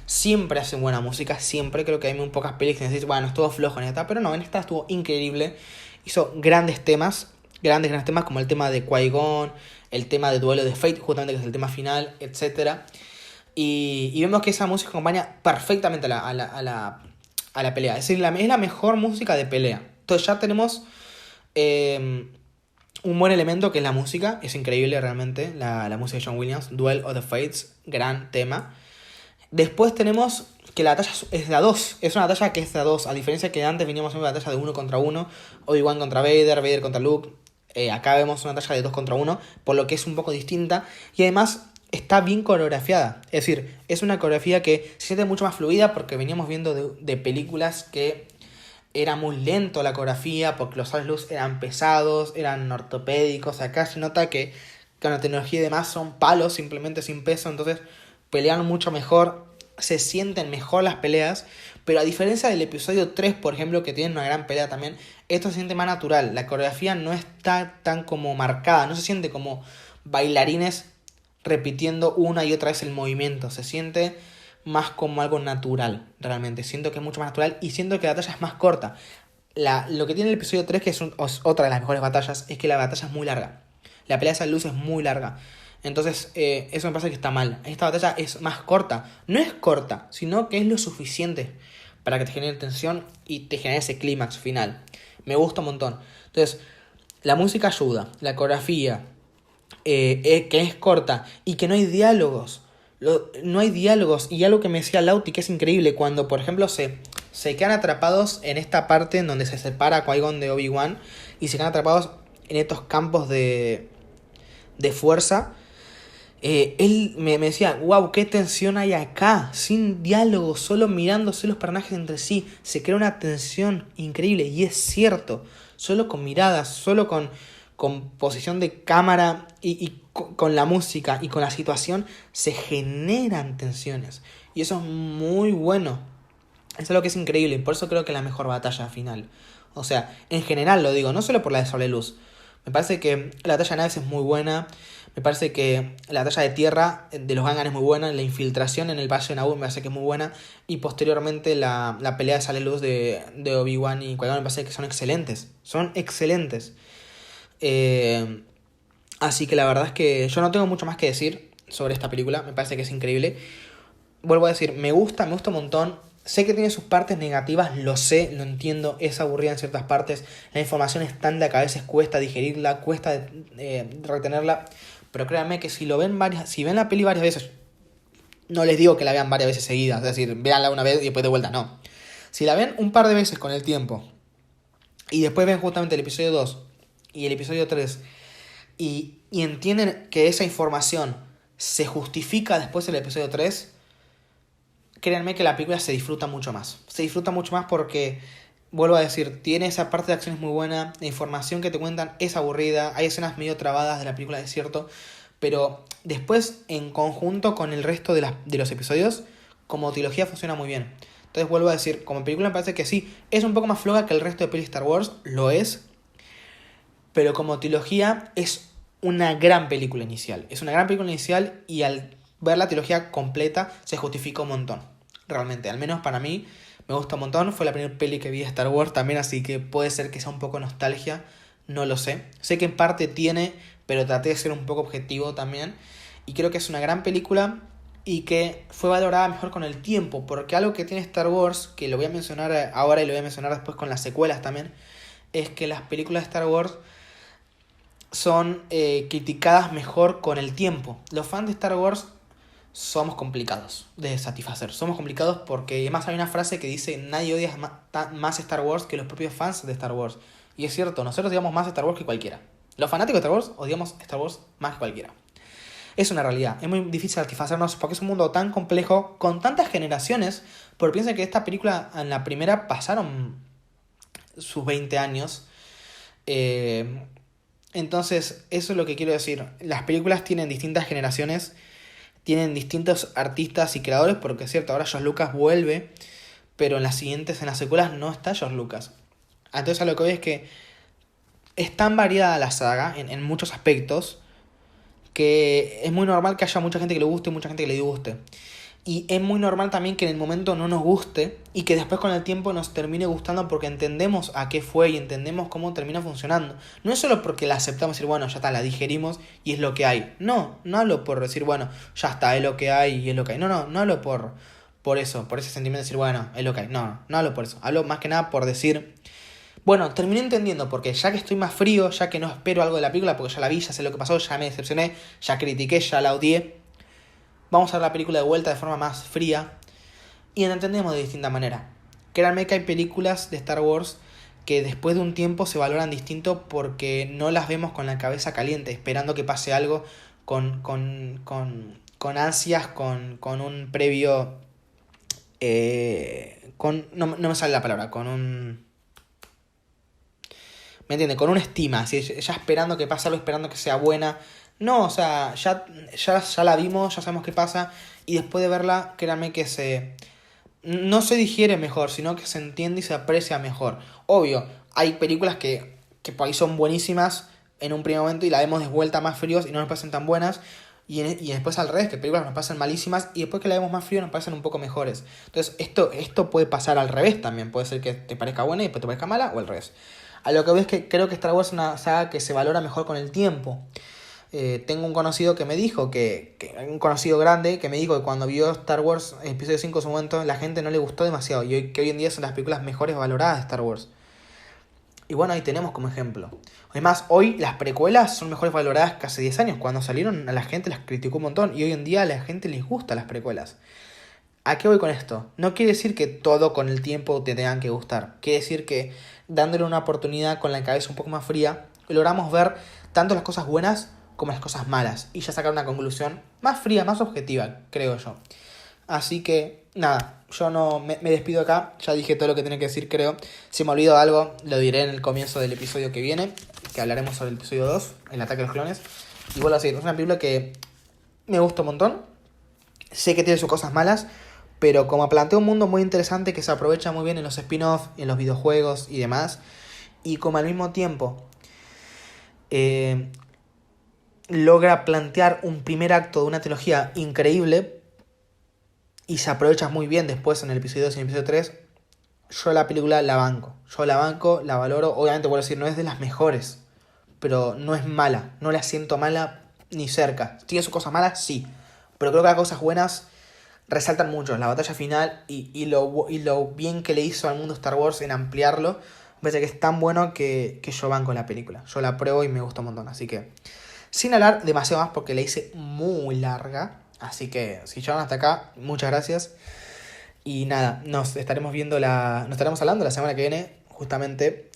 siempre hace buena música, siempre. Creo que hay muy pocas pelis que decís, bueno, estuvo flojo en esta, pero no, en esta estuvo increíble. Hizo grandes temas como el tema de Qui-Gon, el tema de Duelo de Fate, justamente que es el tema final, etc. Y vemos que esa música acompaña perfectamente a la pelea. Es decir, es la mejor música de pelea. Entonces ya tenemos un buen elemento que es la música. Es increíble realmente la música de John Williams. Duel of the Fates, gran tema. Después tenemos que la batalla es de a 2. Es una batalla que es de a 2. A diferencia que antes veníamos en una batalla de 1 contra 1. Obi-Wan contra Vader, Vader contra Luke. Acá vemos una batalla de 2 contra 1. Por lo que es un poco distinta. Y además está bien coreografiada. Es decir, es una coreografía que se siente mucho más fluida. Porque veníamos viendo de películas que era muy lento la coreografía. Porque los sables luz eran pesados, eran ortopédicos. Acá se nota que con la tecnología y demás son palos simplemente sin peso. Entonces pelean mucho mejor, se sienten mejor las peleas, pero a diferencia del episodio 3, por ejemplo, que tiene una gran pelea también, esto se siente más natural, la coreografía no está tan como marcada, no se siente como bailarines repitiendo una y otra vez el movimiento, se siente más como algo natural, realmente, siento que es mucho más natural y siento que la batalla es más corta. Lo que tiene el episodio 3, que es otra de las mejores batallas, es que la batalla es muy larga, la pelea de esa luz es muy larga. Entonces, eso me parece que está mal. Esta batalla es más corta. No es corta, sino que es lo suficiente para que te genere tensión y te genere ese clímax final. Me gusta un montón. Entonces, la música ayuda, la coreografía, que es corta y que no hay diálogos. No hay diálogos. Y algo que me decía Lauti, que es increíble, cuando, por ejemplo, se quedan atrapados en esta parte en donde se separa Qui-Gon de Obi-Wan y se quedan atrapados en estos campos de fuerza. Él me decía, wow, qué tensión hay acá, sin diálogo, solo mirándose los personajes entre sí, se crea una tensión increíble, y es cierto, solo con miradas, solo con posición de cámara y con la música y con la situación, se generan tensiones, y eso es muy bueno, eso es lo que es increíble, por eso creo que es la mejor batalla final, o sea, en general lo digo, no solo por la de sable luz, me parece que la batalla de naves es muy buena. Me parece que la batalla de tierra de los Gungan es muy buena. La infiltración en el Valle de Naboo me parece que es muy buena. Y posteriormente la pelea de sable luz de Obi-Wan y Qui-Gon me parece que son excelentes. Son excelentes. Así que la verdad es que yo no tengo mucho más que decir sobre esta película. Me parece que es increíble. Vuelvo a decir, me gusta un montón. Sé que tiene sus partes negativas, lo sé, lo entiendo, es aburrida en ciertas partes. La información es tanta que a veces cuesta digerirla, cuesta retenerla. Pero créanme que si ven la peli varias veces, no les digo que la vean varias veces seguidas, es decir, véanla una vez y después de vuelta, no. Si la ven un par de veces con el tiempo, y después ven justamente el episodio 2 y el episodio 3, y entienden que esa información se justifica después del episodio 3, créanme que la película se disfruta mucho más. Se disfruta mucho más porque, vuelvo a decir, tiene esa parte de acción es muy buena, la información que te cuentan es aburrida, hay escenas medio trabadas de la película, es cierto, pero después, en conjunto con el resto de los episodios, como trilogía funciona muy bien. Entonces vuelvo a decir, como película me parece que sí, es un poco más floja que el resto de pelis Star Wars, lo es, pero como trilogía es una gran película inicial. Es una gran película inicial y al ver la trilogía completa se justifica un montón. Realmente, al menos para mí, me gusta un montón. Fue la primera peli que vi de Star Wars también, así que puede ser que sea un poco nostalgia. No lo sé. Sé que en parte tiene, pero traté de ser un poco objetivo también. Y creo que es una gran película y que fue valorada mejor con el tiempo. Porque algo que tiene Star Wars, que lo voy a mencionar ahora y lo voy a mencionar después con las secuelas también, es que las películas de Star Wars son criticadas mejor con el tiempo. Los fans de Star Wars somos complicados de satisfacer. Somos complicados porque además hay una frase que dice: nadie odia más Star Wars que los propios fans de Star Wars. Y es cierto, nosotros digamos más Star Wars que cualquiera. Los fanáticos de Star Wars odiamos Star Wars más que cualquiera. Es una realidad, es muy difícil satisfacernos porque es un mundo tan complejo, con tantas generaciones, porque piensen que esta película en la primera pasaron sus 20 años. Entonces, eso es lo que quiero decir. Las películas tienen distintas generaciones, tienen distintos artistas y creadores, porque es cierto, ahora George Lucas vuelve, pero en las secuelas no está George Lucas. Entonces a lo que voy es que es tan variada la saga en muchos aspectos que es muy normal que haya mucha gente que le guste y mucha gente que le disguste. Y es muy normal también que en el momento no nos guste y que después con el tiempo nos termine gustando porque entendemos a qué fue y entendemos cómo termina funcionando. No es solo porque la aceptamos y decir, bueno, ya está, la digerimos y es lo que hay. No hablo por decir, bueno, ya está, es lo que hay y es lo que hay. No hablo por eso, por ese sentimiento de decir, bueno, es lo que hay. No hablo por eso. Hablo más que nada por decir, bueno, terminé entendiendo porque ya que estoy más frío, ya que no espero algo de la película porque ya la vi, ya sé lo que pasó, ya me decepcioné, ya critiqué, ya la odié. Vamos a ver la película de vuelta de forma más fría y la entendemos de distinta manera. Créanme que hay películas de Star Wars que después de un tiempo se valoran distinto porque no las vemos con la cabeza caliente, esperando que pase algo con ansias, con un previo... no me sale la palabra, con un... ¿Me entiendes? Con una estima, ¿sí? Ya esperando que pase algo, esperando que sea buena. No, o sea, ya la vimos, ya sabemos qué pasa. Y después de verla, créanme que no se digiere mejor, sino que se entiende y se aprecia mejor. Obvio, hay películas que por ahí son buenísimas en un primer momento y la vemos de vuelta más fríos y no nos parecen tan buenas. Y después al revés, que películas nos pasan malísimas y después que la vemos más frío nos parecen un poco mejores. Entonces esto puede pasar al revés también. Puede ser que te parezca buena y después te parezca mala o al revés. A lo que veo es que creo que Star Wars es una saga que se valora mejor con el tiempo. Tengo un conocido que me dijo un conocido grande que me dijo que cuando vio Star Wars episodio 5 en su momento la gente no le gustó demasiado y que hoy en día son las películas mejores valoradas de Star Wars. Y bueno, ahí tenemos como ejemplo. Además, hoy las precuelas son mejores valoradas que hace 10 años. Cuando salieron a la gente las criticó un montón y hoy en día a la gente les gustan las precuelas. ¿A qué voy con esto? No quiere decir que todo con el tiempo te tengan que gustar. Quiere decir que dándole una oportunidad con la cabeza un poco más fría, logramos ver tanto las cosas buenas como las cosas malas. Y ya sacar una conclusión más fría, más objetiva, creo yo. Así que, nada, yo no me despido acá. Ya dije todo lo que tenía que decir, creo. Si me olvido algo, lo diré en el comienzo del episodio que viene, que hablaremos sobre el episodio 2, el ataque de los clones. Y vuelvo a decir, es una película que me gusta un montón. Sé que tiene sus cosas malas, pero como plantea un mundo muy interesante que se aprovecha muy bien en los spin-off, en los videojuegos y demás, y como al mismo tiempo logra plantear un primer acto de una trilogía increíble y se aprovecha muy bien después en el episodio 2 y en el episodio 3, yo la película la banco. Yo la banco, la valoro, obviamente puedo decir, no es de las mejores, pero no es mala, no la siento mala ni cerca. ¿Tiene sus cosas malas? Sí, pero creo que las cosas buenas resaltan mucho la batalla final y lo bien que le hizo al mundo Star Wars en ampliarlo. Me parece que es tan bueno que yo banco la película. Yo la apruebo y me gusta un montón. Así que, sin hablar demasiado más porque la hice muy larga. Así que, si llegaron hasta acá, muchas gracias. Y nada, nos estaremos hablando la semana que viene, justamente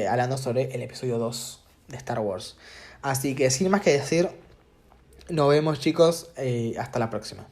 hablando sobre el episodio 2 de Star Wars. Así que, sin más que decir, nos vemos chicos, hasta la próxima.